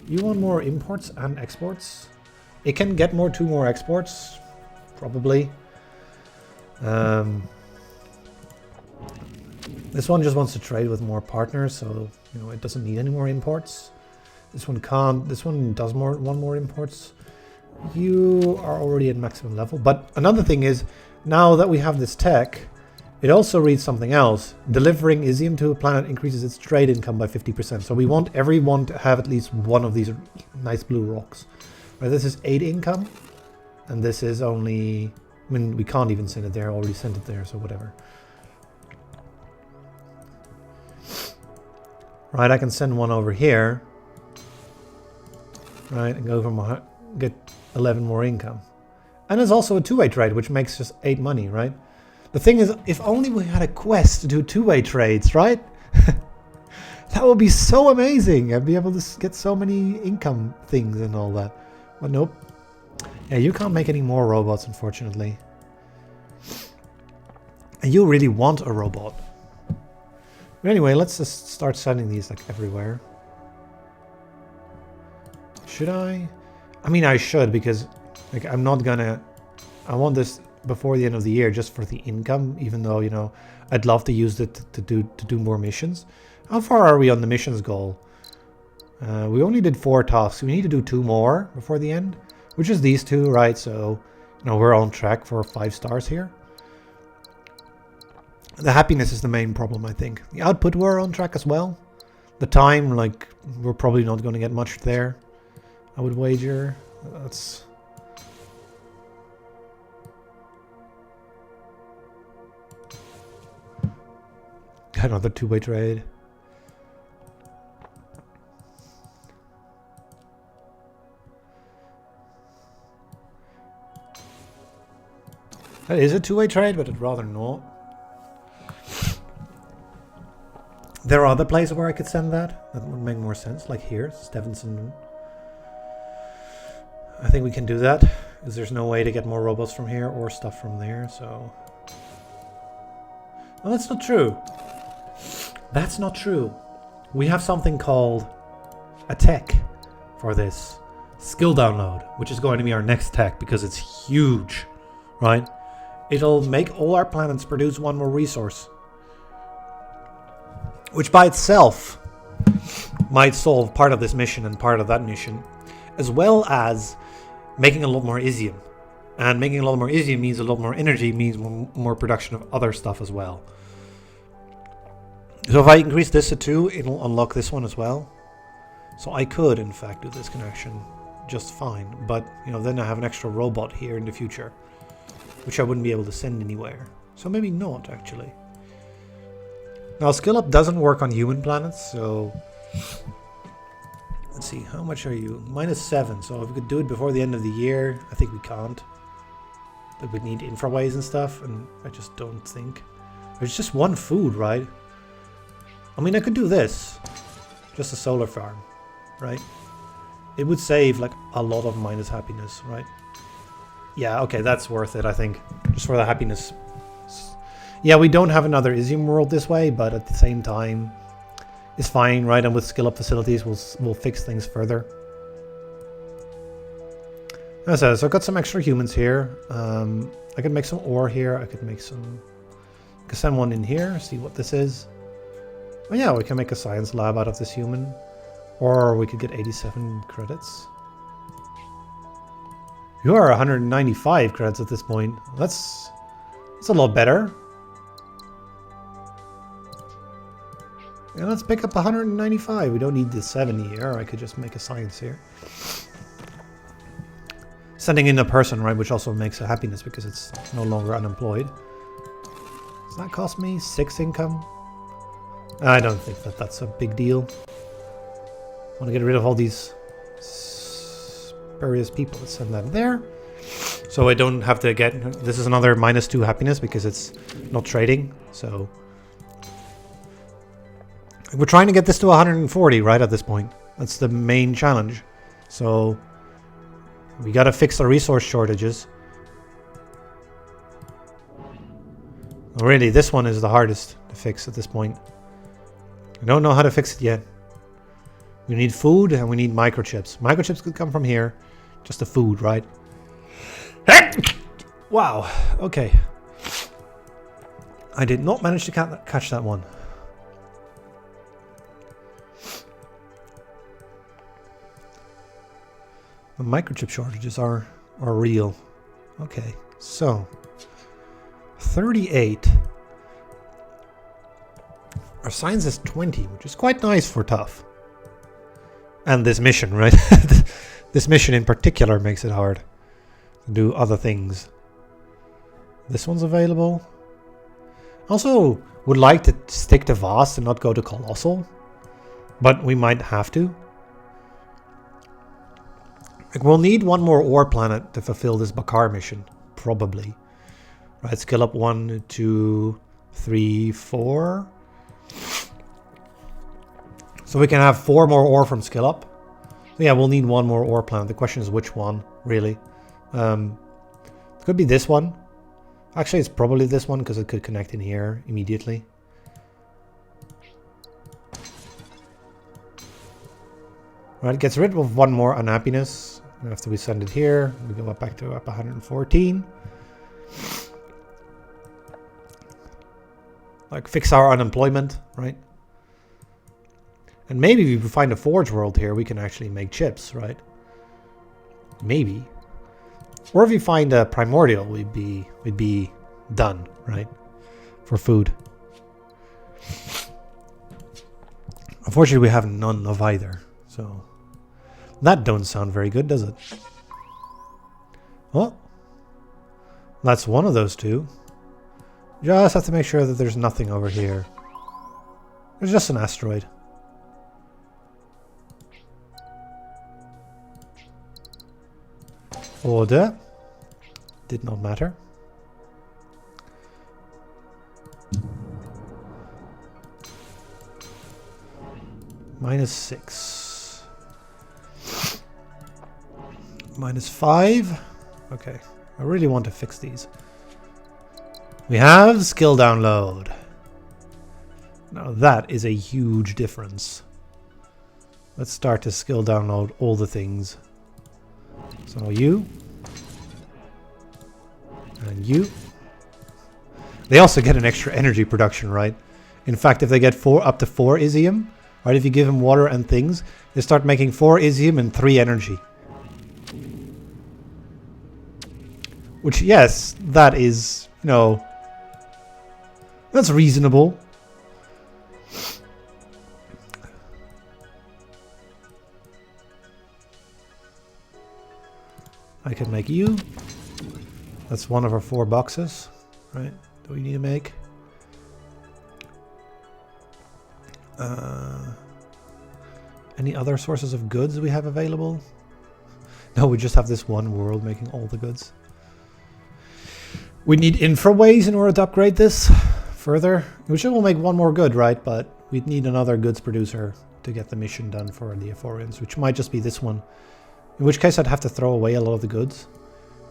You want more imports and exports? It can get 2 more exports, probably. This one just wants to trade with more partners, so you know it doesn't need any more imports. This one can't. This one does want more imports. You are already at maximum level. But another thing is, now that we have this tech, it also reads something else. Delivering Isium to a planet increases its trade income by 50%. So we want everyone to have at least one of these nice blue rocks. Right, this is 8 income, and this is only. I mean, we can't even send it there. I already sent it there, so whatever. Right, I can send one over here. Right, and go from get 11 more income. And there's also a 2-way trade, which makes just 8 money, right? The thing is, if only we had a quest to do 2-way trades, right? That would be so amazing. I'd be able to get so many income things and all that. But nope. Yeah, you can't make any more robots, unfortunately. And you really want a robot. But anyway, let's just start sending these like everywhere. Should I? I mean, I should, because like I'm not gonna. I want this before the end of the year just for the income, even though, you know, I'd love to use it to do more missions. How far are we on the missions goal? We only did 4 tasks. We need to do 2 more before the end, which is these 2, right? So, you know, we're on track for 5 stars here. The happiness is the main problem, I think. The output, we're on track as well. The time, like, we're probably not going to get much there, I would wager. That's... Another 2-way trade. That is a 2-way trade, but I'd rather not. There are other places where I could send that. That would make more sense, like here, Stevenson. I think we can do that, because there's no way to get more robots from here or stuff from there, so... Well, that's not true. That's not true. We have something called a tech for this. Skill download, which is going to be our next tech, because it's huge, right? It'll make all our planets produce 1 more resource. Which by itself might solve part of this mission and part of that mission, as well as making a lot more Isium. And making a lot more Isium means a lot more energy, means more production of other stuff as well. So if I increase this to 2, it'll unlock this one as well. So I could, in fact, do this connection just fine. But, you know, then I have an extra robot here in the future, which I wouldn't be able to send anywhere. So maybe not, actually. Now, skill up doesn't work on human planets, so... Let's see, how much are you? -7, so if we could do it before the end of the year, I think we can't. But we'd need infraways and stuff, and I just don't think. There's just 1 food, right? I mean, I could do this. Just a solar farm, right? It would save, like, a lot of minus happiness, right? Yeah, okay, that's worth it, I think. Just for the happiness. Yeah, we don't have another Isium world this way, but at the same time, it's fine, right? And with skill up facilities, we'll fix things further. As I said, so I've got some extra humans here. I could make some ore here. I could make some... I could send one in here, see what this is. Oh yeah, we can make a science lab out of this human. Or we could get 87 credits. You are 195 credits at this point. That's a lot better. And let's pick up 195. We don't need the 70 here. I could just make a science here. Sending in a person, right, which also makes a happiness because it's no longer unemployed. Does that cost me 6 income? I don't think that that's a big deal. Want to get rid of all these spurious people. Let's send that there. So I don't have to get... This is another -2 happiness because it's not trading. So we're trying to get this to 140 right at this point. That's the main challenge. So we got to fix the resource shortages. Really, this one is the hardest to fix at this point. I don't know how to fix it yet. We need food and we need microchips. Microchips could come from here. Just the food, right? Wow. Okay. I did not manage to catch that one. The microchip shortages are real. Okay. So 38. Our science is 20, which is quite nice for tough. And this mission, right? This mission in particular makes it hard to do other things. This one's available. Also, would like to stick to Vast and not go to Colossal. But we might have to. Like, we'll need one more ore planet to fulfill this Bakar mission. Probably. Right, skill up 1, 2, 3, 4. So we can have 4 more ore from skill up. So yeah, we'll need one more ore planet. The question is which one, really. It could be this one. Actually, it's probably this one because it could connect in here immediately. Right, it gets rid of one more unhappiness. After we send it here, we go up back to 114. Like, fix our unemployment, right? And maybe if we find a forge world here, we can actually make chips, right? Maybe. Or if we find a primordial, we'd be done, right? For food. Unfortunately, we have none of either. So that don't sound very good, does it? Well, that's one of those two. Just have to make sure that there's nothing over here. There's just an asteroid. Order. Did not matter. -6. -5. Okay. I really want to fix these. We have skill download. Now that is a huge difference. Let's start to skill download all the things. So you. And you. They also get an extra energy production, right? In fact, if they get up to 4 Isium, right, if you give them water and things, they start making 4 Isium and 3 energy. Which, yes, that is, you know, that's reasonable. I can make you. That's one of our 4 boxes, right? That we need to make. Any other sources of goods we have available? No, we just have this one world making all the goods. We need infraways in order to upgrade this further. We should will make one more good, right? But we'd need another goods producer to get the mission done for the Ephorians, which might just be this one. In which case I'd have to throw away a lot of the goods,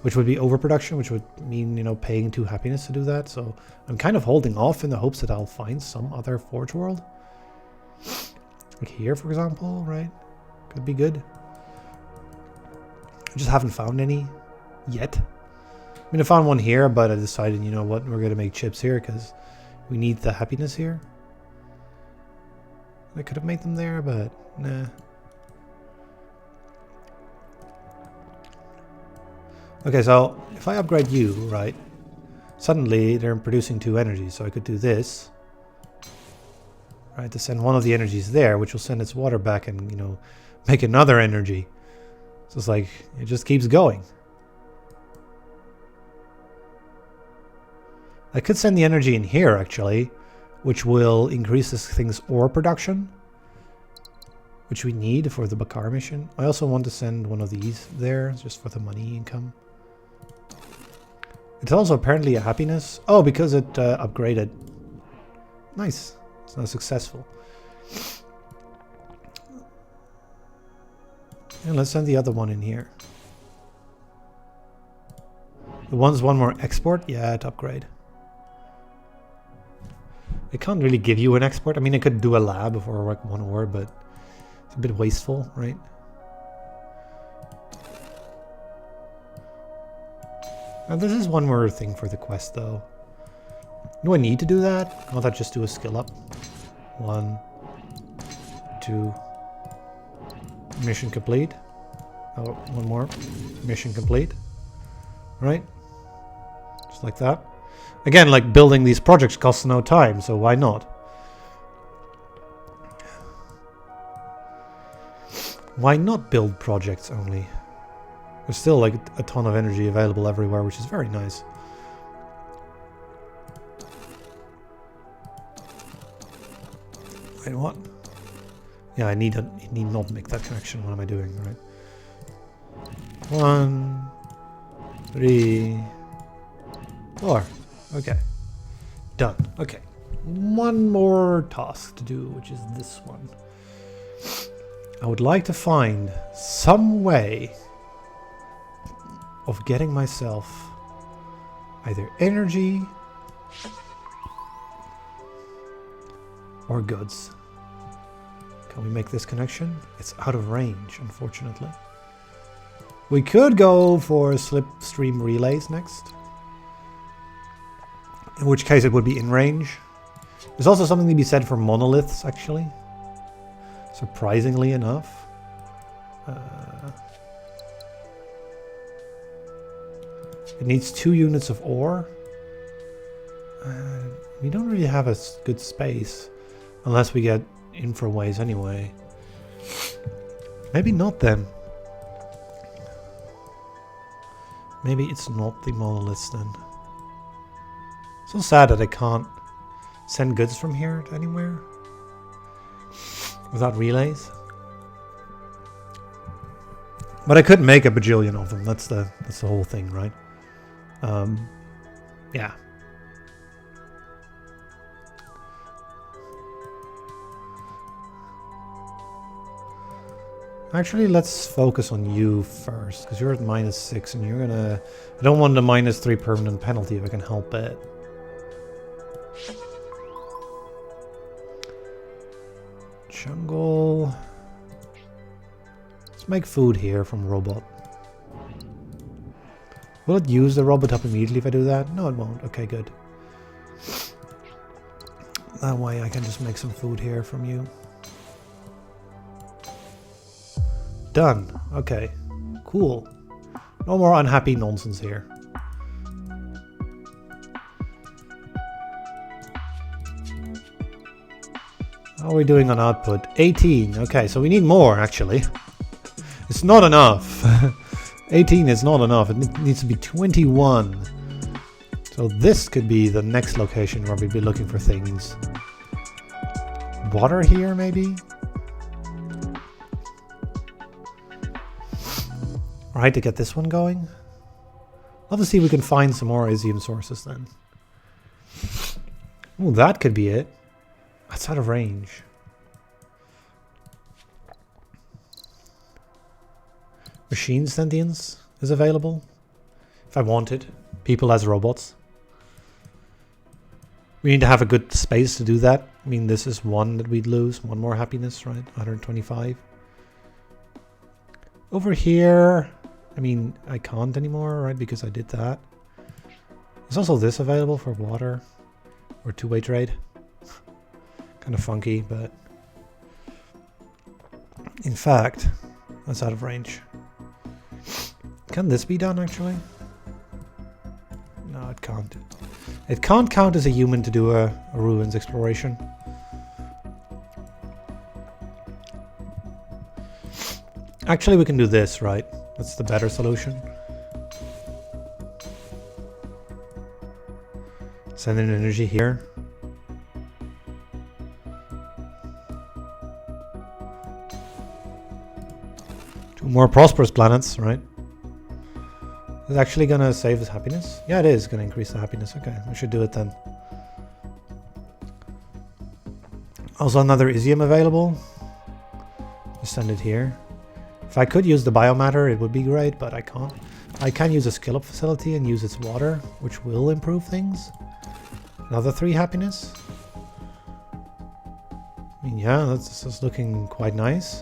which would be overproduction, which would mean, you know, paying 2 happiness to do that. So I'm kind of holding off in the hopes that I'll find some other forge world. Like here, for example, right? Could be good. I just haven't found any yet. I mean, I found one here, but I decided, you know what, we're going to make chips here because we need the happiness here. I could have made them there, but nah. Okay, so if I upgrade you, right, suddenly they're producing 2 energy, so I could do this. right? To send one of the energies there, which will send its water back and, you know, make another energy. So it's like, it just keeps going. I could send the energy in here, actually, which will increase this thing's ore production, which we need for the Bakar mission. I also want to send one of these there, just for the money income. It's also apparently a happiness. Oh, because it upgraded. Nice. It's not successful. And let's send the other one in here. The one's one more export? Yeah, to upgrade. It can't really give you an export. I mean, it could do a lab for like 1 ore, but it's a bit wasteful, right? Now, this is one more thing for the quest, though. Do I need to do that? Can't I just do a skill up? 1, 2. Mission complete. Oh, one more. Mission complete. Right? Just like that. Again, like building these projects costs no time, so why not? Why not build projects only? There's still like a ton of energy available everywhere, which is very nice. Wait, what? Yeah, I need not make that connection. What am I doing? Right. 1, 3, 4. Okay. Done. Okay. One more task to do, which is this one. I would like to find some way of getting myself either energy or goods. Can we make this connection? It's out of range, unfortunately. We could go for slipstream relays next, in which case it would be in range. There's also something to be said for monoliths, actually. Surprisingly enough. It needs 2 units of ore. We don't really have a good space, unless we get infraways anyway. Maybe not then. Maybe it's not the monoliths then. So sad that I can't send goods from here to anywhere without relays. But I could make a bajillion of them. That's the whole thing, right? Yeah. Actually, let's focus on you first, because you're at -6 and you're gonna... I don't want the -3 permanent penalty if I can help it. Jungle. Let's make food here from robot. Will it use the robot up immediately if I do that? No, it won't. Okay, good. That way I can just make some food here from you. Done. Okay. Cool. No more unhappy nonsense here. How are we doing on output? 18. Okay, so we need more, actually. It's not enough. 18 is not enough. It needs to be 21. So this could be the next location where we'd be looking for things. Water here, maybe? Alright, to get this one going. Love to see if we can find some more Isium sources then. Oh, that could be it. That's out of range. Machine sentience is available. If I wanted. People as robots. We need to have a good space to do that. I mean, this is one that we'd lose. One more happiness, right? 125. Over here... I mean, I can't anymore, right? Because I did that. There's also this available for water. Or two-way trade. Kind of funky, but... In fact, that's out of range. Can this be done, actually? No, it can't. It can't count as a human to do a ruins exploration. Actually, we can do this, right? That's the better solution. Send in energy here. Two more prosperous planets, right? Is it actually gonna save his happiness? Yeah, it is gonna increase the happiness. Okay, we should do it then. Also another Isium available. Just send it here. If I could use the biomatter, it would be great, but I can't. I can use a skill up facility and use its water, which will improve things. Another 3 happiness. I mean, yeah, that's looking quite nice.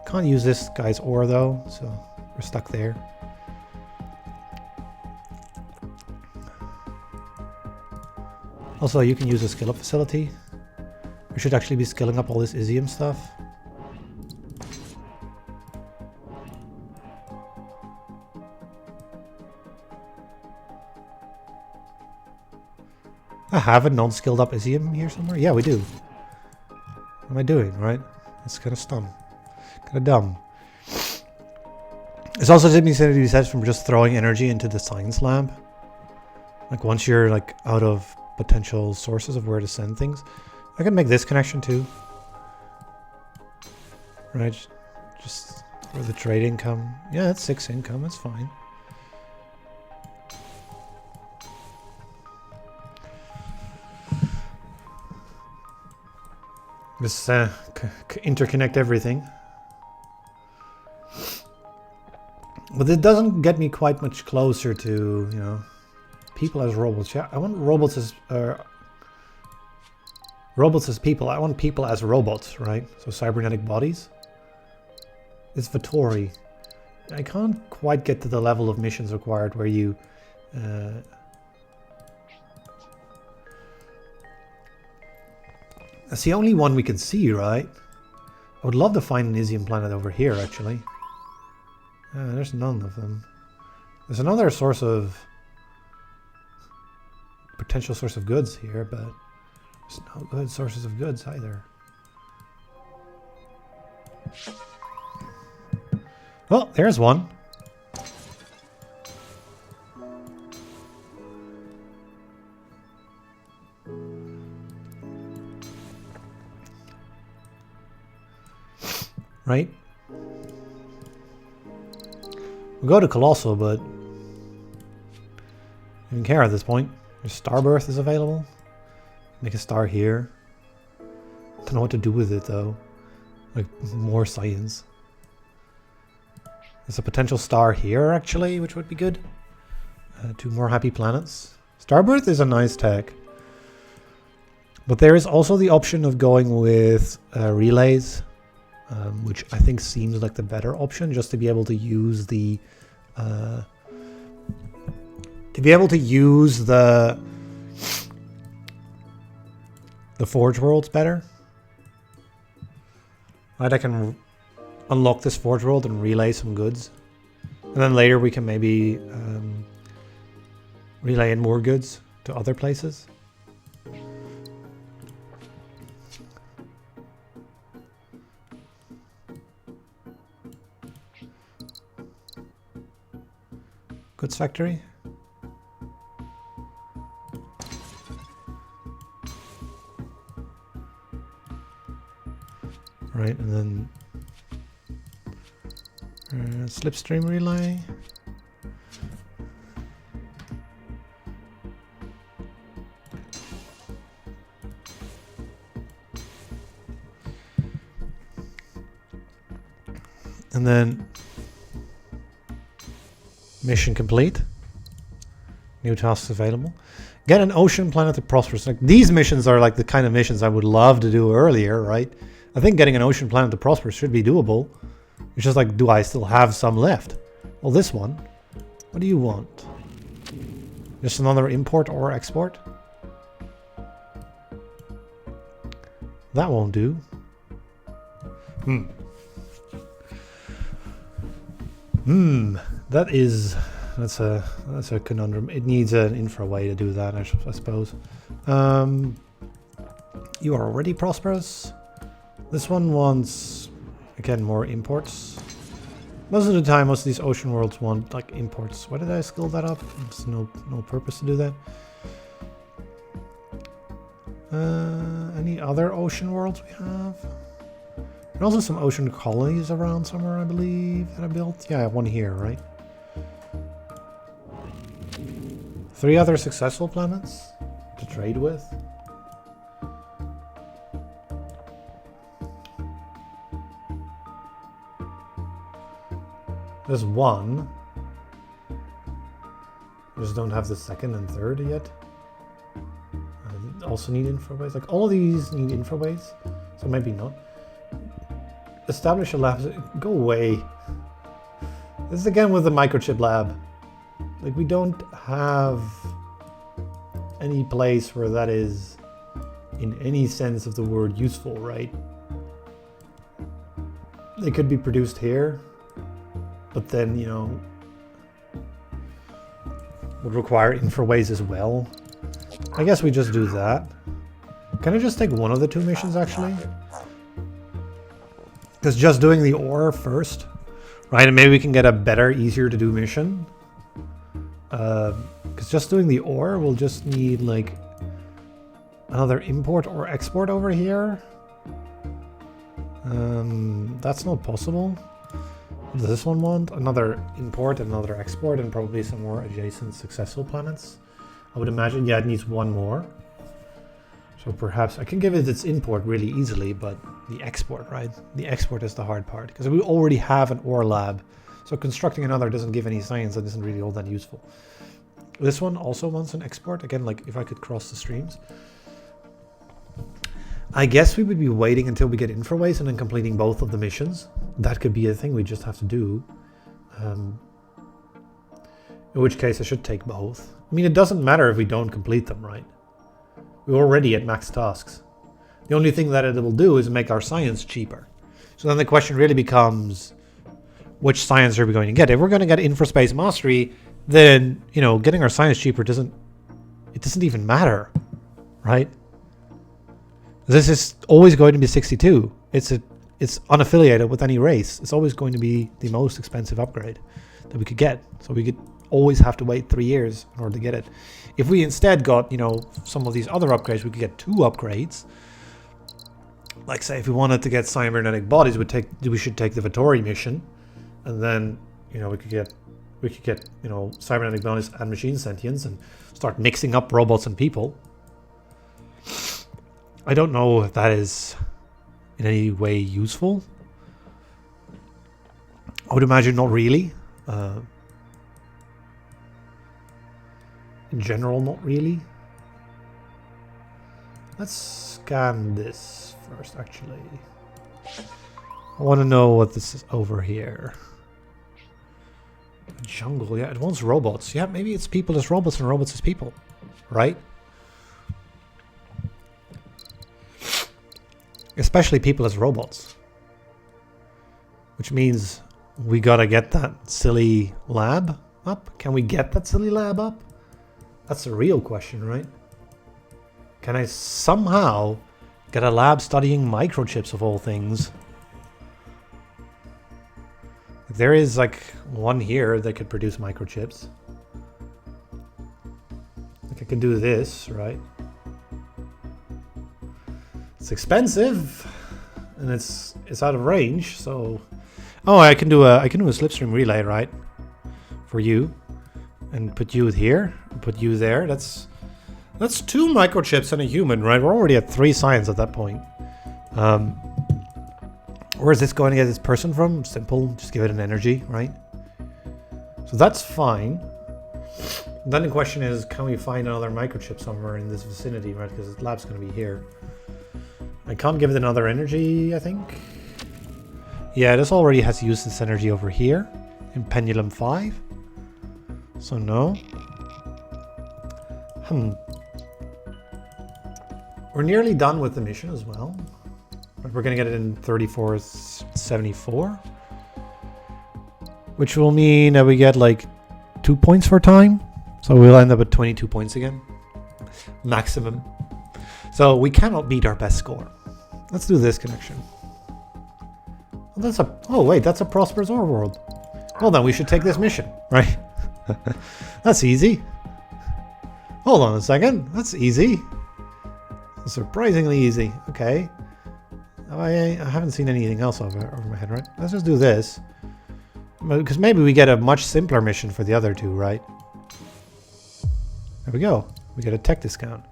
Can't use this guy's ore though, so we're stuck there. Also, you can use a skill up facility. We should actually be skilling up all this Isium stuff. I have a non-skilled up Isium here somewhere? Yeah, we do. What am I doing, right? That's kind of dumb. Kind of dumb. It's also to be said from just throwing energy into the science lab. Like once you're like out of potential sources of where to send things. I can make this connection too. Right? Just for the trade income. Yeah, that's 6 income, that's fine. Just interconnect everything. But it doesn't get me quite much closer to, you know, people as robots. Yeah, I want robots as people. I want people as robots, right? So cybernetic bodies. It's Vittori. I can't quite get to the level of missions required where you that's the only one we can see, right? I would love to find an Isium planet over here, actually. There's none of them. There's another source of... potential source of goods here, but there's no good sources of goods either. Well, there's one. Right? We'll go to Colossal, but I don't care at this point. There's Starbirth is available. Make a star here. Don't know what to do with it though. Like more science. There's a potential star here actually, which would be good. 2 more happy planets. Starbirth is a nice tech. But there is also the option of going with relays. Which I think seems like the better option, just to be able to use the forge worlds better. Right, I can unlock this forge world and relay some goods, and then later we can maybe relay in more goods to other places. Goods factory. Right, and then slipstream relay. And then mission complete. New tasks available. Get an ocean planet that prospers. Like these missions are like the kind of missions I would love to do earlier, right? I think getting an ocean planet to prosper should be doable. It's just like, do I still have some left? Well, this one. What do you want? Just another import or export? That won't do. That's a conundrum. It needs an infra way to do that, I suppose. You are already prosperous. This one wants, again, more imports. Most of the time, most of these ocean worlds want like imports. Why did I skill that up? There's no purpose to do that. Any other ocean worlds we have? There are also some ocean colonies around somewhere, I believe, that I built. Yeah, I have one here, right? 3 other successful planets to trade with. There's one. I just don't have the second and third yet. I also need infraways. Like all of these need infraways, so maybe not. Establish a lab. Go away. This is again with the microchip lab. Like we don't have any place where that is, in any sense of the word, useful, right? They could be produced here, but then, you know, would require infraways as well. I guess we just do that. Can I just take one of the 2 missions, actually? Because just doing the ore first, right? And maybe we can get a better, easier to do mission. Because just doing the ore, we'll just need, like, another import or export over here. That's not possible. What does this one want? Another import, another export, and probably some more adjacent successful planets. I would imagine, yeah, it needs one more. So perhaps I can give it its import really easily, but the export, right? The export is the hard part, because we already have an ore lab. So constructing another doesn't give any science and isn't really all that useful. This one also wants an export. Again, like if I could cross the streams. I guess we would be waiting until we get infraways and then completing both of the missions. That could be a thing we just have to do. In which case I should take both. I mean, it doesn't matter if we don't complete them, right? We're already at max tasks. The only thing that it will do is make our science cheaper. So then the question really becomes, which science are we going to get? If we're going to get infraspace mastery, then, you know, getting our science cheaper doesn't even matter, right? This is always going to be 62. It's unaffiliated with any race. It's always going to be the most expensive upgrade that we could get. So we could always have to wait 3 years in order to get it. If we instead got, you know, some of these other upgrades, we could get 2 upgrades. Like say if we wanted to get cybernetic bodies, we should take the Vittori mission, and then, you know, we could get, you know, cybernetic bodies and machine sentience and start mixing up robots and people. I don't know if that is in any way useful. I would imagine not really. In general, not really. Let's scan this first, actually. I want to know what this is over here. The jungle, yeah, it wants robots. Yeah, maybe it's people as robots and robots as people, right? Especially people as robots. Which means we gotta get that silly lab up. Can we get that silly lab up? That's the real question, right? Can I somehow get a lab studying microchips of all things? There is like one here that could produce microchips. Like I can do this, right? It's expensive and it's out of range, so oh, I can do a slipstream relay, right? For you. And put you here, put you there. That's 2 microchips and a human, right? We're already at 3 science at that point. Where is this going to get this person from? Simple, just give it an energy, right? So that's fine. Then the question is, can we find another microchip somewhere in this vicinity, right? Because the lab's going to be here. I can't give it another energy, I think. Yeah, this already has used this energy over here in Pendulum 5. So no. We're nearly done with the mission as well. We're going to get it in 3474. Which will mean that we get like 2 points for time. So we'll end up at 22 points again. Maximum. So we cannot beat our best score. Let's do this connection. Well, that's a... Oh, wait, that's a prosperous ore world. Well, then we should take this mission, right? That's easy. Hold on a second. That's easy. Surprisingly easy. Okay. I haven't seen anything else over my head, right? Let's just do this. Because maybe we get a much simpler mission for the other two, right? There we go. We get a tech discount.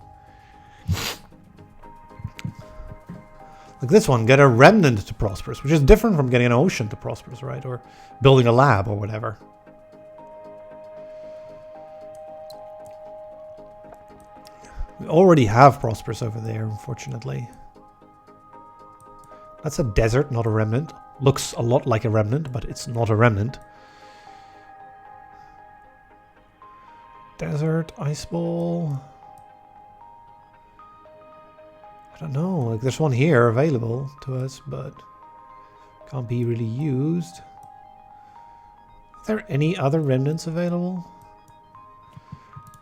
Like this one, get a remnant to prosperous, which is different from getting an ocean to prosperous, right? Or building a lab or whatever. We already have prosperous over there, unfortunately. That's a desert, not a remnant. Looks a lot like a remnant, but it's not a remnant. Desert, ice ball. I don't know, like there's one here available to us, but can't be really used. Are there any other remnants available?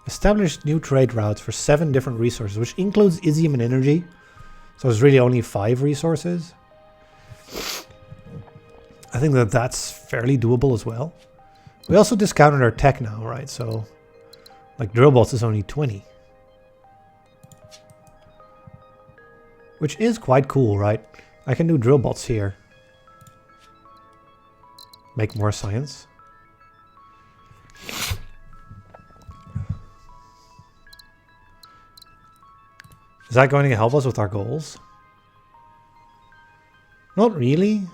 Establish new trade routes for 7 different resources, which includes Isium and energy. So it's really only 5 resources. I think that that's fairly doable as well. We also discounted our tech now, right? So, like drill bolts is only 20. Which is quite cool, right? I can do drill bolts here. Make more science. Is that going to help us with our goals? Not really.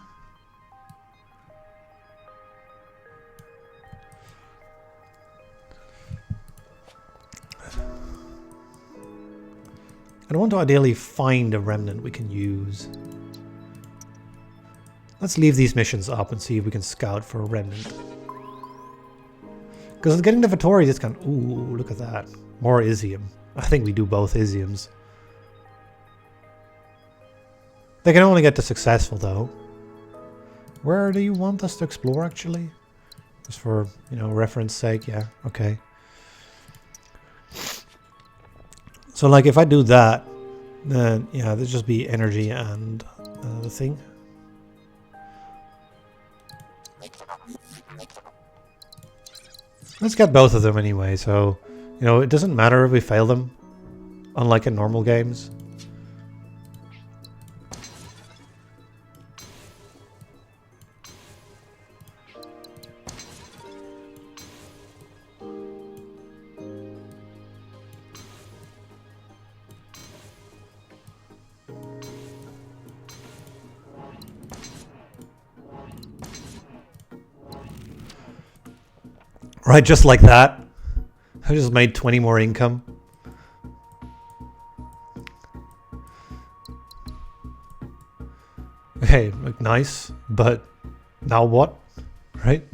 I want to ideally find a remnant we can use. Let's leave these missions up and see if we can scout for a remnant. Because getting the Vittori discount... Ooh, look at that. More Isium. I think we do both Isiums. They can only get to successful, though. Where do you want us to explore, actually? Just for, you know, reference sake. Yeah, okay. So, like, if I do that, then, yeah, there'll just be energy and the thing. Let's get both of them anyway, so, you know, it doesn't matter if we fail them, unlike in normal games. Right, just like that. I just made 20 more income. Okay, like nice, but now what? Right?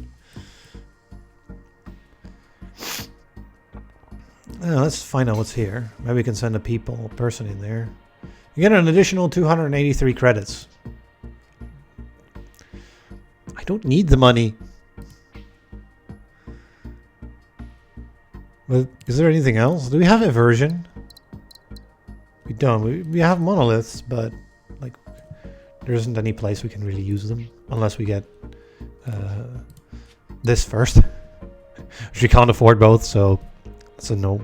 Let's find out what's here. Maybe we can send a person in there. You get an additional 283 credits. I don't need the money. But is there anything else? Do we have aversion? We don't. We have monoliths, but like there isn't any place we can really use them unless we get this first. Which we can't afford both, so that's a no.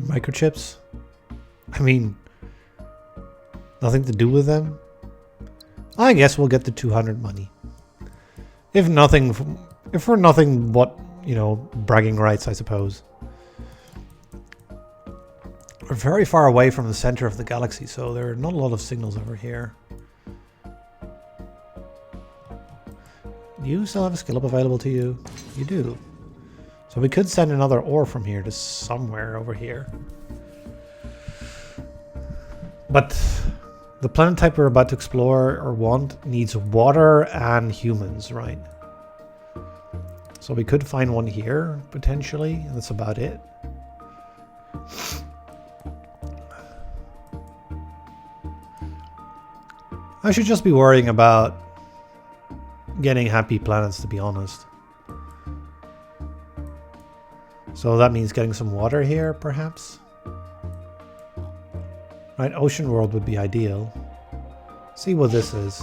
Microchips? I mean, nothing to do with them? I guess we'll get the 200 money. If for nothing but, you know, bragging rights, I suppose. We're very far away from the center of the galaxy, so there are not a lot of signals over here. Do you still have a skill up available to you? You do. So we could send another ore from here to somewhere over here. But the planet type we're about to explore or want needs water and humans, right? So we could find one here, potentially, and that's about it. I should just be worrying about getting happy planets, to be honest. So that means getting some water here, perhaps? Right, ocean world would be ideal. See what this is.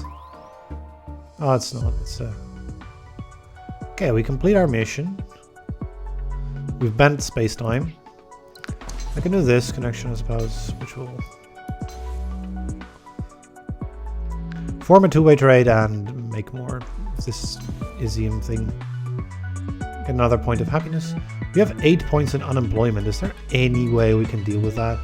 Oh, it's not. It's okay, we complete our mission. We've bent Spacetime. I can do this connection, I suppose, which will form a two-way trade and make more of this Isium thing. Get another point of happiness. We have 8 points in unemployment. Is there any way we can deal with that?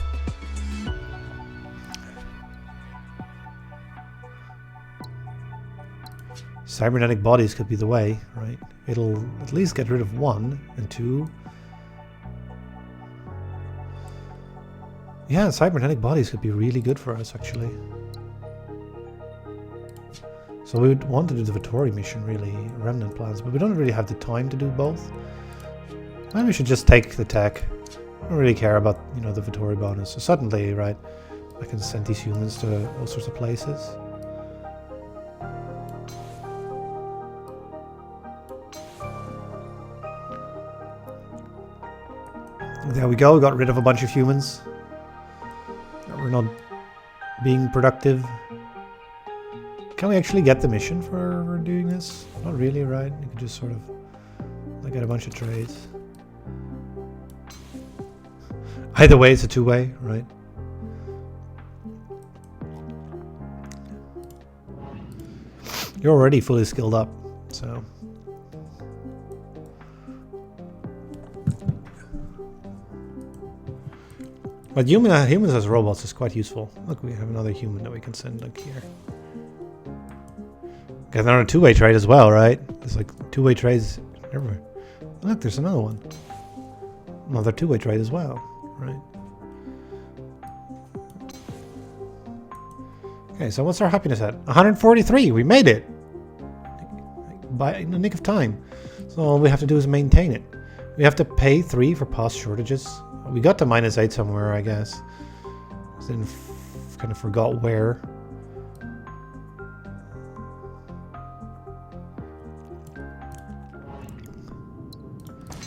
Cybernetic bodies could be the way, right? It'll at least get rid of 1 and 2. Yeah, cybernetic bodies could be really good for us, actually. So we would want to do the Vittori mission, really, remnant plans, but we don't really have the time to do both. Maybe we should just take the tech. I don't really care about, you know, the Vittori bonus. So suddenly, right, I can send these humans to all sorts of places. There we go, we got rid of a bunch of humans. We're not being productive. Can we actually get the mission for doing this? Not really, right? You could just sort of get a bunch of trades. Either way, it's a two-way, right? You're already fully skilled up, so... But humans as robots is quite useful. Look, we have another human that we can send, like, here. Got another two-way trade as well, right? There's like two-way trades everywhere. Look, there's another one. Another two-way trade as well, right? Okay, so what's our happiness at? 143, we made it! In the nick of time. So all we have to do is maintain it. We have to pay 3 for past shortages. We got to -8 somewhere, I guess. Then kind of forgot where.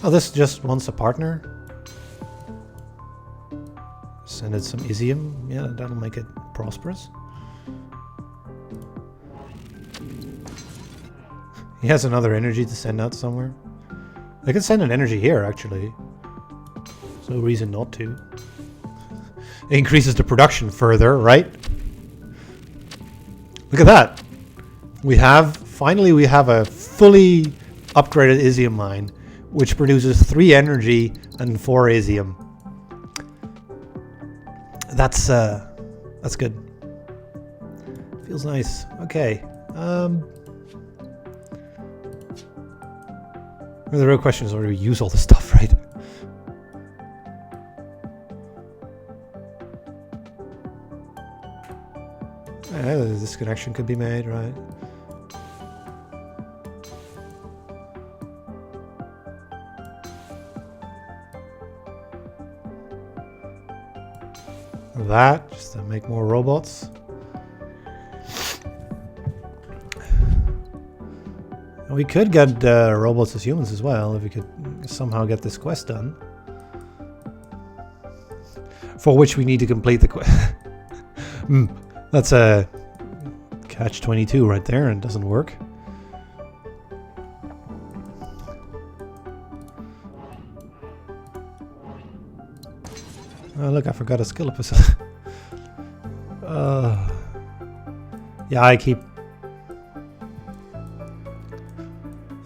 Oh, this just wants a partner. Send it some Isium. Yeah, that'll make it prosperous. He has another energy to send out somewhere. I could send an energy here, actually. There's no reason not to. It increases the production further, right? Look at that. Finally we have a fully upgraded Isium mine, which produces 3 energy and 4 Isium. That's good. Feels nice. Okay. The real question is whether we use all the stuff, right? This connection could be made, right? That, just to make more robots. And we could get robots as humans as well, if we could somehow get this quest done. For which we need to complete the quest. That's a catch-22 right there, and it doesn't work. Oh, look, I forgot a skill episode. Yeah, I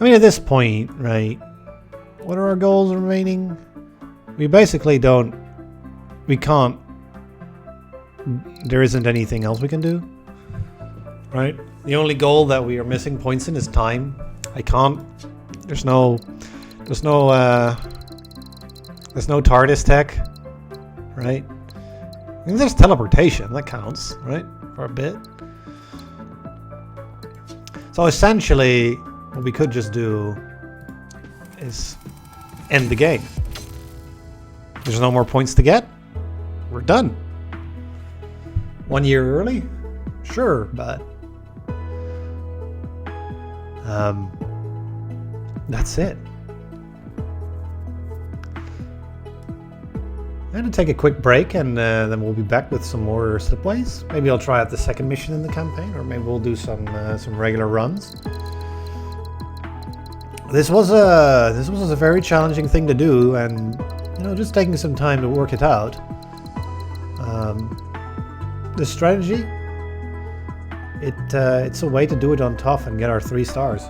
mean, at this point, right, what are our goals remaining? We basically we can't, there isn't anything else we can do, right? The only goal that we are missing points in is time. There's no TARDIS tech, right? I mean, there's teleportation, that counts, right? For a bit. So essentially, what we could just do is end the game. There's no more points to get. We're done. 1 year early? Sure, but that's it. I'm going to take a quick break, and then we'll be back with some more Slipways. Maybe I'll try out the second mission in the campaign, or maybe we'll do some regular runs. This was a very challenging thing to do, and just taking some time to work it out. The strategy, it's a way to do it on tough and get our 3 stars.